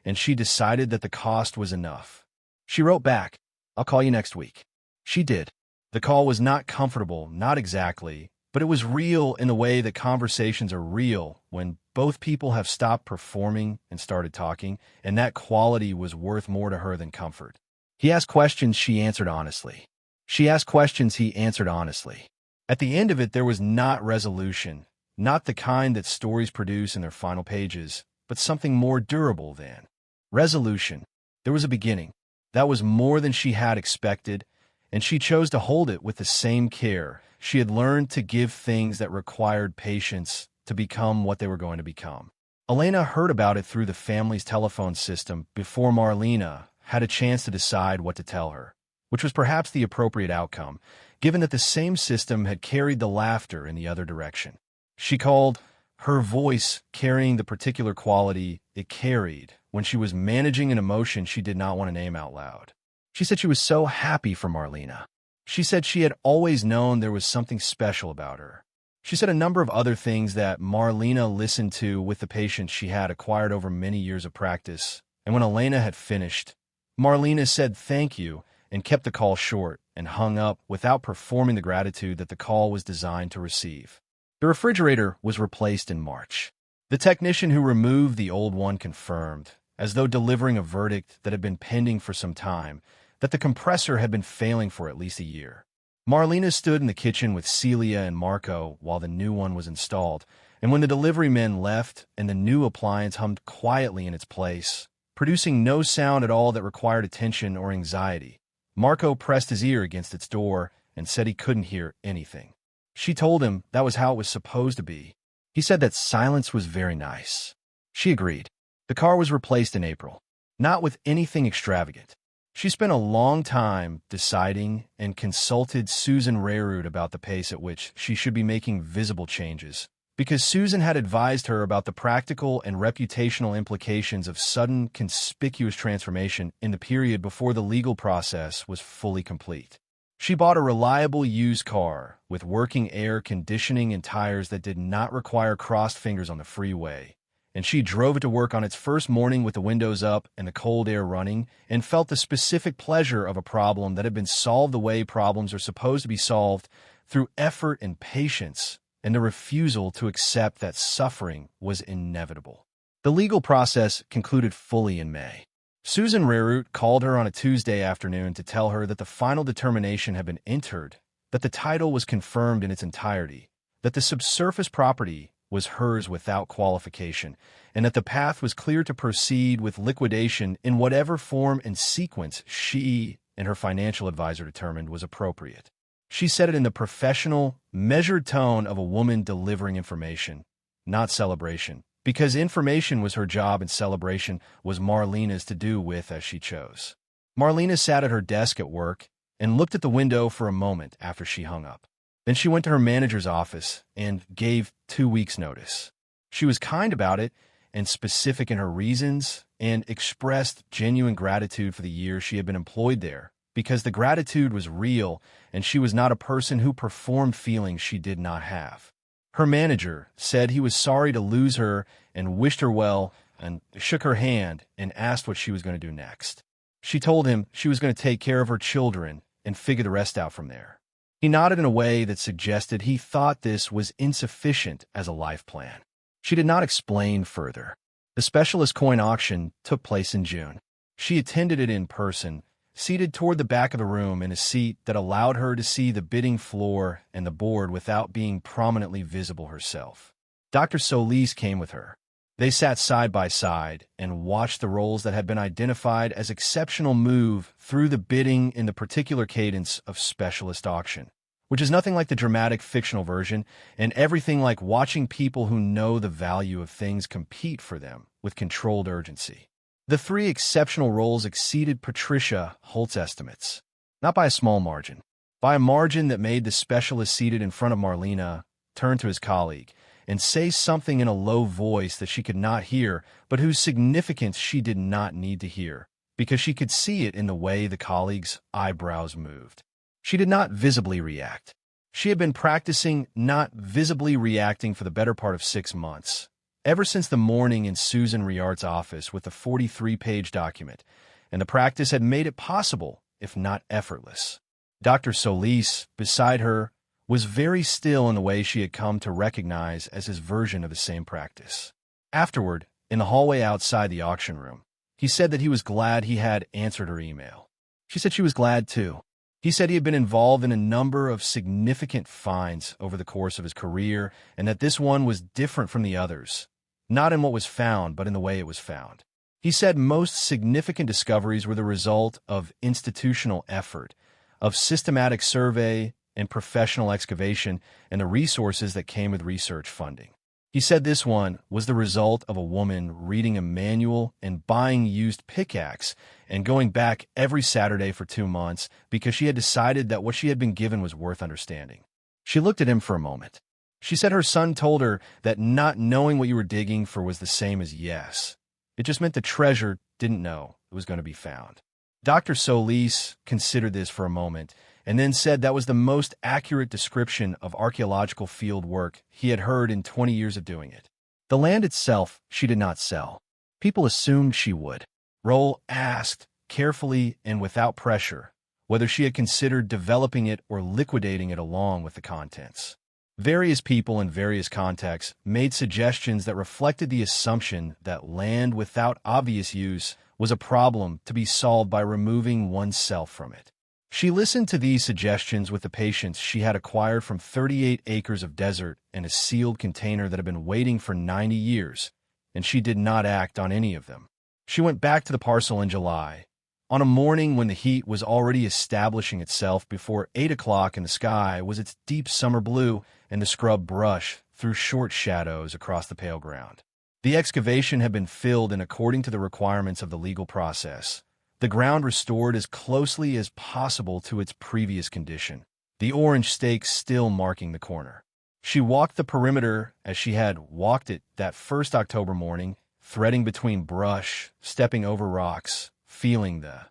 and she decided that the cost was enough. She wrote back, "I'll call you next week." She did. The call was not comfortable, not exactly, but it was real in the way that conversations are real when both people have stopped performing and started talking, and that quality was worth more to her than comfort. He asked questions, she answered honestly. She asked questions, he answered honestly. At the end of it, there was not resolution, not the kind that stories produce in their final pages, but something more durable than resolution. There was a beginning. That was more than she had expected, and she chose to hold it with the same care. She had learned to give things that required patience to become what they were going to become. Elena heard about it through the family's telephone system before Marlena had a chance to decide what to tell her, which was perhaps the appropriate outcome, given that the same system had carried the laughter in the other direction. She called her voice carrying the particular quality it carried when she was managing an emotion she did not want to name out loud. She said she was so happy for Marlena. She said she had always known there was something special about her. She said a number of other things that Marlena listened to with the patience she had acquired over many years of practice, and when Elena had finished, Marlena said thank you and kept the call short and hung up without performing the gratitude that the call was designed to receive. The refrigerator was replaced in March. The technician who removed the old one confirmed, as though delivering a verdict that had been pending for some time, that the compressor had been failing for at least a year. Marlena stood in the kitchen with Celia and Marco while the new one was installed, and when the delivery men left and the new appliance hummed quietly in its place, producing no sound at all that required attention or anxiety, Marco pressed his ear against its door and said he couldn't hear anything. She told him that was how it was supposed to be. He said that silence was very nice. She agreed. The car was replaced in April, not with anything extravagant. She spent a long time deciding and consulted Susan Reyes about the pace at which she should be making visible changes, because Susan had advised her about the practical and reputational implications of sudden, conspicuous transformation in the period before the legal process was fully complete. She bought a reliable used car with working air conditioning and tires that did not require crossed fingers on the freeway, and she drove it to work on its first morning with the windows up and the cold air running, and felt the specific pleasure of a problem that had been solved the way problems are supposed to be solved, through effort and patience, and the refusal to accept that suffering was inevitable. The legal process concluded fully in May. Susan Reyes called her on a Tuesday afternoon to tell her that the final determination had been entered, that the title was confirmed in its entirety, that the subsurface property was hers without qualification, and that the path was clear to proceed with liquidation in whatever form and sequence she and her financial advisor determined was appropriate. She said it in the professional, measured tone of a woman delivering information, not celebration, because information was her job and celebration was Marlena's to do with as she chose. Marlena sat at her desk at work and looked at the window for a moment after she hung up. Then she went to her manager's office and gave 2 weeks' notice. She was kind about it and specific in her reasons, and expressed genuine gratitude for the years she had been employed there, because the gratitude was real and she was not a person who performed feelings she did not have. Her manager said he was sorry to lose her and wished her well, and shook her hand and asked what she was going to do next. She told him she was going to take care of her children and figure the rest out from there. He nodded in a way that suggested he thought this was insufficient as a life plan. She did not explain further. The specialist coin auction took place in June. She attended it in person, seated toward the back of the room in a seat that allowed her to see the bidding floor and the board without being prominently visible herself. Dr. Solis came with her. They sat side by side and watched the rolls that had been identified as exceptional move through the bidding in the particular cadence of specialist auction, which is nothing like the dramatic fictional version, and everything like watching people who know the value of things compete for them with controlled urgency. The 3 exceptional rolls exceeded Patricia Holt's estimates, not by a small margin, by a margin that made the specialist seated in front of Marlena turn to his colleague and say something in a low voice that she could not hear, but whose significance she did not need to hear, because she could see it in the way the colleague's eyebrows moved. She did not visibly react. She had been practicing not visibly reacting for the better part of 6 months, ever since the morning in Susan Riart's office with the 43-page document, and the practice had made it possible, if not effortless. Dr. Solis, beside her, was very still in the way she had come to recognize as his version of the same practice. Afterward, in the hallway outside the auction room, he said that he was glad he had answered her email. She said she was glad too. He said he had been involved in a number of significant finds over the course of his career and that this one was different from the others, not in what was found, but in the way it was found. He said most significant discoveries were the result of institutional effort, of systematic survey and professional excavation, and the resources that came with research funding. He said this one was the result of a woman reading a manual and buying used pickaxe and going back every Saturday for 2 months because she had decided that what she had been given was worth understanding. She looked at him for a moment. She said her son told her that not knowing what you were digging for was the same as yes. It just meant the treasure didn't know it was going to be found. Dr. Solis considered this for a moment and then said that was the most accurate description of archaeological field work he had heard in 20 years of doing it. The land itself she did not sell. People assumed she would. Roll asked, carefully and without pressure, whether she had considered developing it or liquidating it along with the contents. Various people in various contexts made suggestions that reflected the assumption that land without obvious use was a problem to be solved by removing oneself from it. She listened to these suggestions with the patience she had acquired from 38 acres of desert and a sealed container that had been waiting for 90 years, and she did not act on any of them. She went back to the parcel in July, on a morning when the heat was already establishing itself before 8 o'clock and the sky was its deep summer blue and the scrub brush threw short shadows across the pale ground. The excavation had been filled in according to the requirements of the legal process, the ground restored as closely as possible to its previous condition, the orange stakes still marking the corner. She walked the perimeter as she had walked it that first October morning, threading between brush, stepping over rocks, feeling the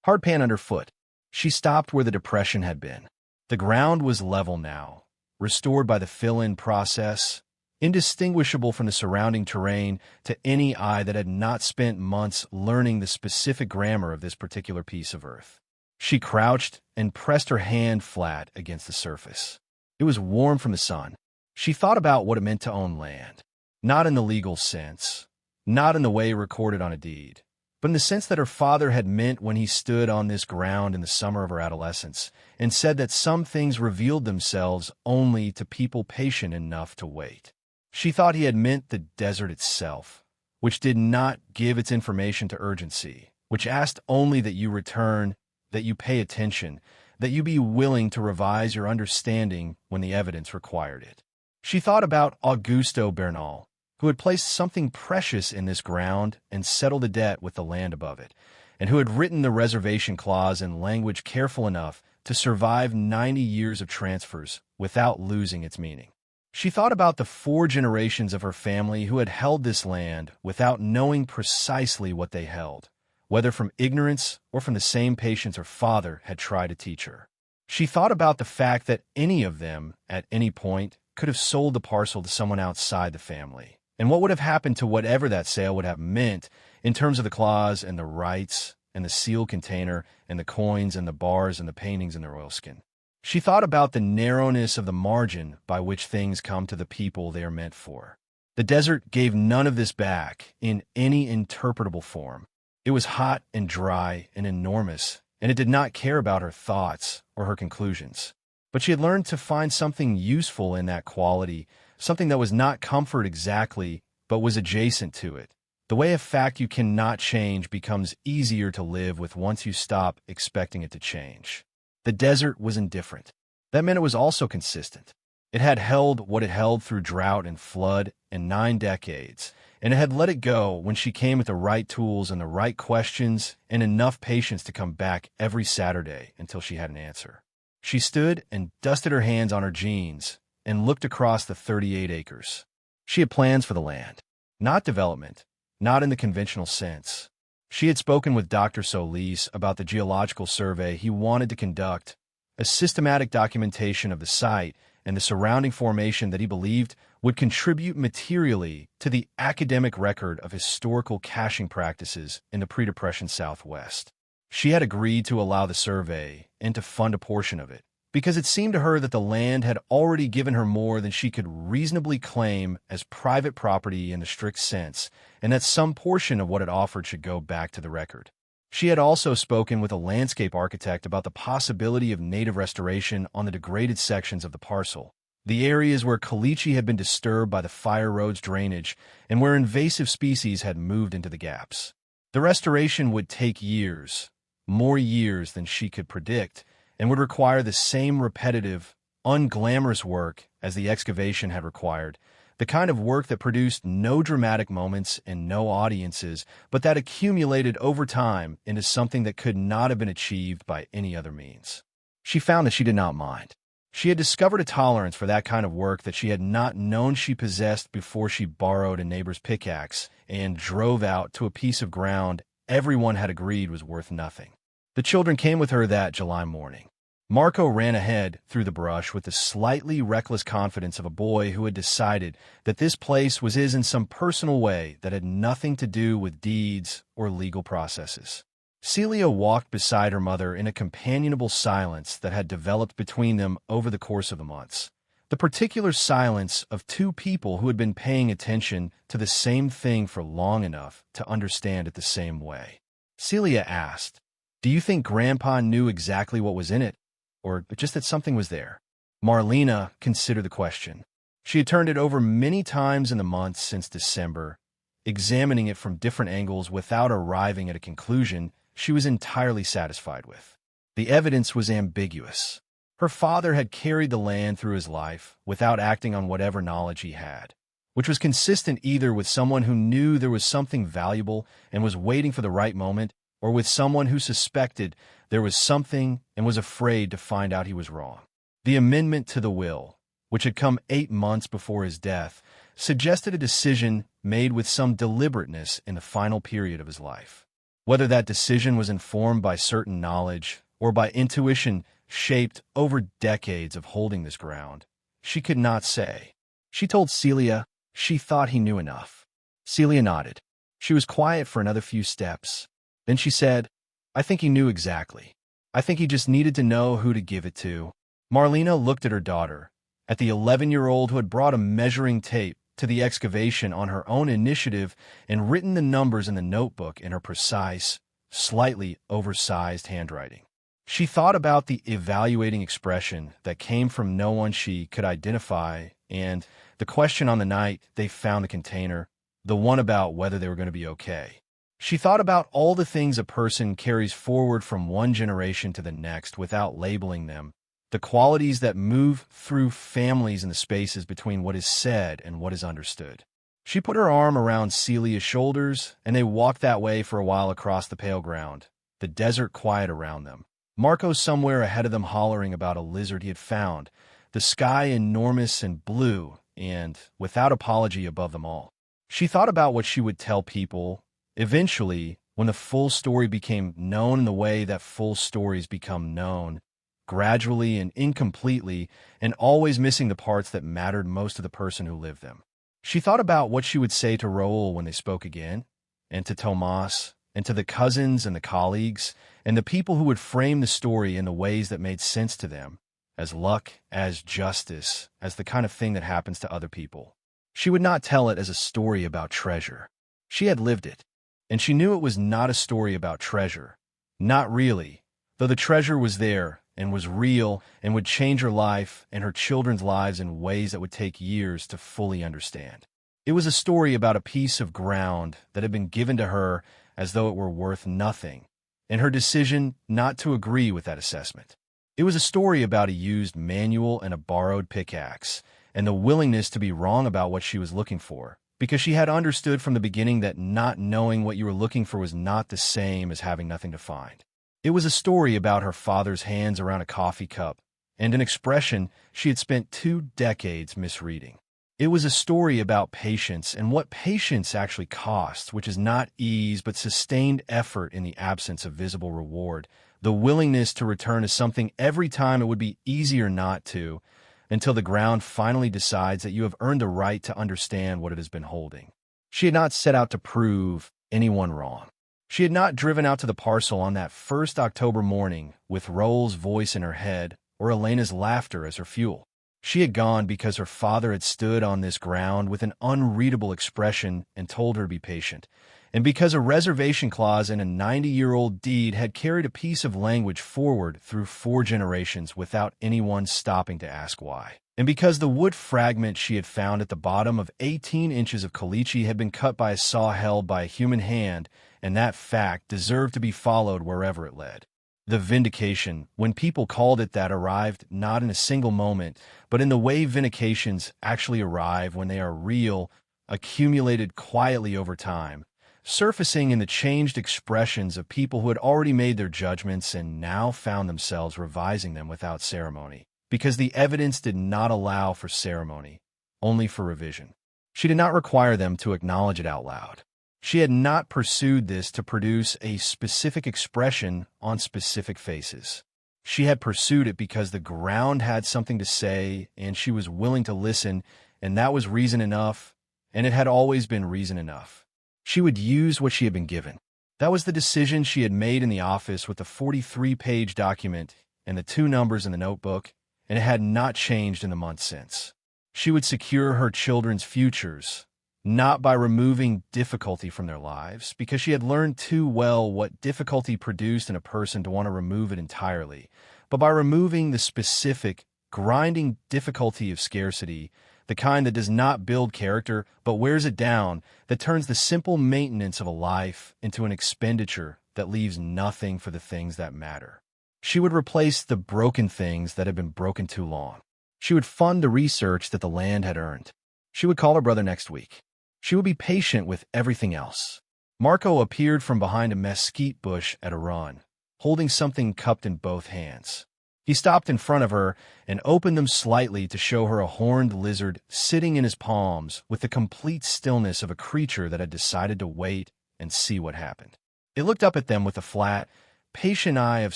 hard pan underfoot. She stopped where the depression had been. The ground was level now, restored by the fill-in process, indistinguishable from the surrounding terrain to any eye that had not spent months learning the specific grammar of this particular piece of earth. She crouched and pressed her hand flat against the surface. It was warm from the sun. She thought about what it meant to own land, not in the legal sense, not in the way recorded on a deed, but in the sense that her father had meant when he stood on this ground in the summer of her adolescence and said that some things revealed themselves only to people patient enough to wait. She thought he had meant the desert itself, which did not give its information to urgency, which asked only that you return, that you pay attention, that you be willing to revise your understanding when the evidence required it. She thought about Augusto Bernal, who had placed something precious in this ground and settled the debt with the land above it, and who had written the reservation clause in language careful enough to survive 90 years of transfers without losing its meaning. She thought about the 4 generations of her family who had held this land without knowing precisely what they held, whether from ignorance or from the same patience her father had tried to teach her. She thought about the fact that any of them, at any point, could have sold the parcel to someone outside the family, and what would have happened to whatever that sale would have meant in terms of the clause and the rights and the sealed container and the coins and the bars and the paintings and the oilskin. She thought about the narrowness of the margin by which things come to the people they are meant for. The desert gave none of this back in any interpretable form. It was hot and dry and enormous, and it did not care about her thoughts or her conclusions. But she had learned to find something useful in that quality, something that was not comfort exactly, but was adjacent to it. The way a fact you cannot change becomes easier to live with once you stop expecting it to change. The desert was indifferent. That meant it was also consistent. It had held what it held through drought and flood and 9 decades, and it had let it go when she came with the right tools and the right questions and enough patience to come back every Saturday until she had an answer. She stood and dusted her hands on her jeans and looked across the 38 acres. She had plans for the land, not development, not in the conventional sense. She had spoken with Dr. Solis about the geological survey he wanted to conduct a systematic documentation of the site and the surrounding formation that he believed would contribute materially to the academic record of historical caching practices in the pre-Depression Southwest. She had agreed to allow the survey and to fund a portion of it, because it seemed to her that the land had already given her more than she could reasonably claim as private property in the strict sense, and that some portion of what it offered should go back to the record. She had also spoken with a landscape architect about the possibility of native restoration on the degraded sections of the parcel, the areas where caliche had been disturbed by the fire road's drainage and where invasive species had moved into the gaps. The restoration would take years, more years than she could predict, and would require the same repetitive, unglamorous work as the excavation had required, the kind of work that produced no dramatic moments and no audiences, but that accumulated over time into something that could not have been achieved by any other means. She found that she did not mind. She had discovered a tolerance for that kind of work that she had not known she possessed before she borrowed a neighbor's pickaxe and drove out to a piece of ground everyone had agreed was worth nothing. The children came with her that July morning. Marco ran ahead through the brush with the slightly reckless confidence of a boy who had decided that this place was his in some personal way that had nothing to do with deeds or legal processes. Celia walked beside her mother in a companionable silence that had developed between them over the course of the months. The particular silence of two people who had been paying attention to the same thing for long enough to understand it the same way. Celia asked, "Do you think Grandpa knew exactly what was in it? Or just that something was there?" Marlena considered the question. She had turned it over many times in the months since December, examining it from different angles without arriving at a conclusion she was entirely satisfied with. The evidence was ambiguous. Her father had carried the land through his life without acting on whatever knowledge he had, which was consistent either with someone who knew there was something valuable and was waiting for the right moment, or with someone who suspected there was something and was afraid to find out he was wrong. The amendment to the will, which had come 8 months before his death, suggested a decision made with some deliberateness in the final period of his life. Whether that decision was informed by certain knowledge or by intuition shaped over decades of holding this ground, she could not say. She told Celia she thought he knew enough. Celia nodded. She was quiet for another few steps. Then she said, "I think he knew exactly. I think he just needed to know who to give it to." Marlena looked at her daughter, at the 11-year-old who had brought a measuring tape to the excavation on her own initiative and written the numbers in the notebook in her precise, slightly oversized handwriting. She thought about the evaluating expression that came from no one she could identify and the question on the night they found the container, the one about whether they were going to be okay. She thought about all the things a person carries forward from one generation to the next without labeling them, the qualities that move through families in the spaces between what is said and what is understood. She put her arm around Celia's shoulders, and they walked that way for a while across the pale ground, the desert quiet around them. Marco somewhere ahead of them hollering about a lizard he had found, the sky enormous and blue and, without apology, above them all. She thought about what she would tell people, eventually, when the full story became known in the way that full stories become known, gradually and incompletely, and always missing the parts that mattered most to the person who lived them. She thought about what she would say to Raoul when they spoke again, and to Tomas, and to the cousins and the colleagues, and the people who would frame the story in the ways that made sense to them, as luck, as justice, as the kind of thing that happens to other people. She would not tell it as a story about treasure. She had lived it, and she knew it was not a story about treasure. Not really, though the treasure was there, and was real, and would change her life and her children's lives in ways that would take years to fully understand. It was a story about a piece of ground that had been given to her as though it were worth nothing, and her decision not to agree with that assessment. It was a story about a used manual and a borrowed pickaxe, and the willingness to be wrong about what she was looking for, because she had understood from the beginning that not knowing what you were looking for was not the same as having nothing to find. It was a story about her father's hands around a coffee cup, and an expression she had spent 2 decades misreading. It was a story about patience and what patience actually costs, which is not ease but sustained effort in the absence of visible reward, the willingness to return to something every time it would be easier not to, until the ground finally decides that you have earned the right to understand what it has been holding. She had not set out to prove anyone wrong. She had not driven out to the parcel on that first October morning with Roel's voice in her head or Elena's laughter as her fuel. She had gone because her father had stood on this ground with an unreadable expression and told her to be patient, and because a reservation clause in a 90-year-old deed had carried a piece of language forward through 4 generations without anyone stopping to ask why. And because the wood fragment she had found at the bottom of 18 inches of caliche had been cut by a saw held by a human hand, and that fact deserved to be followed wherever it led. The vindication, when people called it that, arrived not in a single moment, but in the way vindications actually arrive when they are real, accumulated quietly over time, surfacing in the changed expressions of people who had already made their judgments and now found themselves revising them without ceremony, because the evidence did not allow for ceremony, only for revision. She did not require them to acknowledge it out loud. She had not pursued this to produce a specific expression on specific faces. She had pursued it because the ground had something to say, and she was willing to listen, and that was reason enough, and it had always been reason enough. She would use what she had been given. That was the decision she had made in the office with the 43-page document and the 2 numbers in the notebook, and it had not changed in the months since. She would secure her children's futures, not by removing difficulty from their lives, because she had learned too well what difficulty produced in a person to want to remove it entirely, but by removing the specific, grinding difficulty of scarcity, the kind that does not build character but wears it down, that turns the simple maintenance of a life into an expenditure that leaves nothing for the things that matter. She would replace the broken things that had been broken too long. She would fund the research that the land had earned. She would call her brother next week. She would be patient with everything else. Marco appeared from behind a mesquite bush at a run, holding something cupped in both hands. He stopped in front of her and opened them slightly to show her a horned lizard sitting in his palms with the complete stillness of a creature that had decided to wait and see what happened. It looked up at them with the flat, patient eye of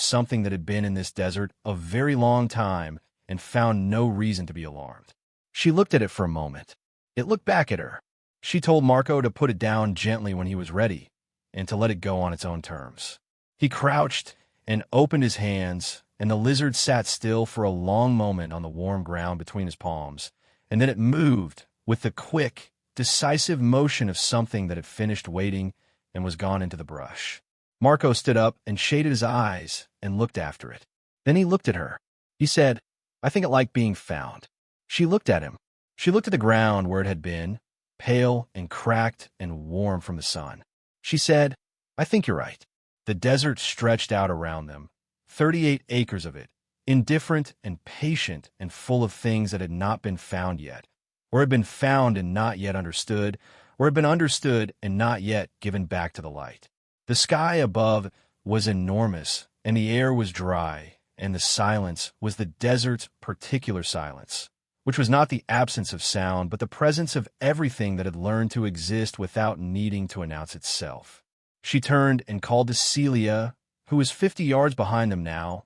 something that had been in this desert a very long time and found no reason to be alarmed. She looked at it for a moment. It looked back at her. She told Marco to put it down gently when he was ready, and to let it go on its own terms. He crouched and opened his hands, and the lizard sat still for a long moment on the warm ground between his palms, and then it moved with the quick, decisive motion of something that had finished waiting and was gone into the brush. Marco stood up and shaded his eyes and looked after it. Then he looked at her. He said, "I think it liked being found." She looked at him. She looked at the ground where it had been, pale and cracked and warm from the sun. She said, "I think you're right." The desert stretched out around them, 38 acres of it, indifferent and patient and full of things that had not been found yet, or had been found and not yet understood, or had been understood and not yet given back to the light. The sky above was enormous, and the air was dry, and the silence was the desert's particular silence, which was not the absence of sound, but the presence of everything that had learned to exist without needing to announce itself. She turned and called to Celia, who was 50 yards behind them now,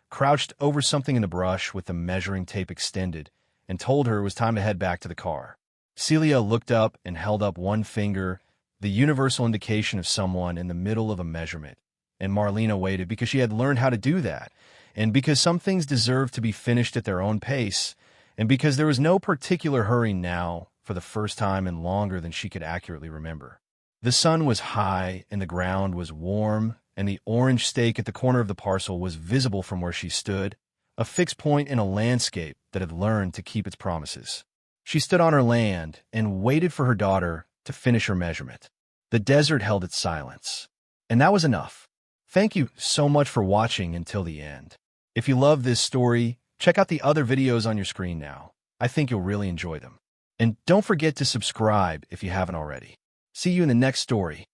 crouched over something in the brush with the measuring tape extended, and told her it was time to head back to the car. Celia looked up and held up one finger, the universal indication of someone in the middle of a measurement, and Marlena waited because she had learned how to do that, and because some things deserved to be finished at their own pace, and because there was no particular hurry now, for the first time in longer than she could accurately remember. The sun was high, and the ground was warm, and the orange stake at the corner of the parcel was visible from where she stood, a fixed point in a landscape that had learned to keep its promises. She stood on her land and waited for her daughter to finish her measurement. The desert held its silence, and that was enough. Thank you so much for watching until the end. If you love this story, check out the other videos on your screen now. I think you'll really enjoy them. And don't forget to subscribe if you haven't already. See you in the next story.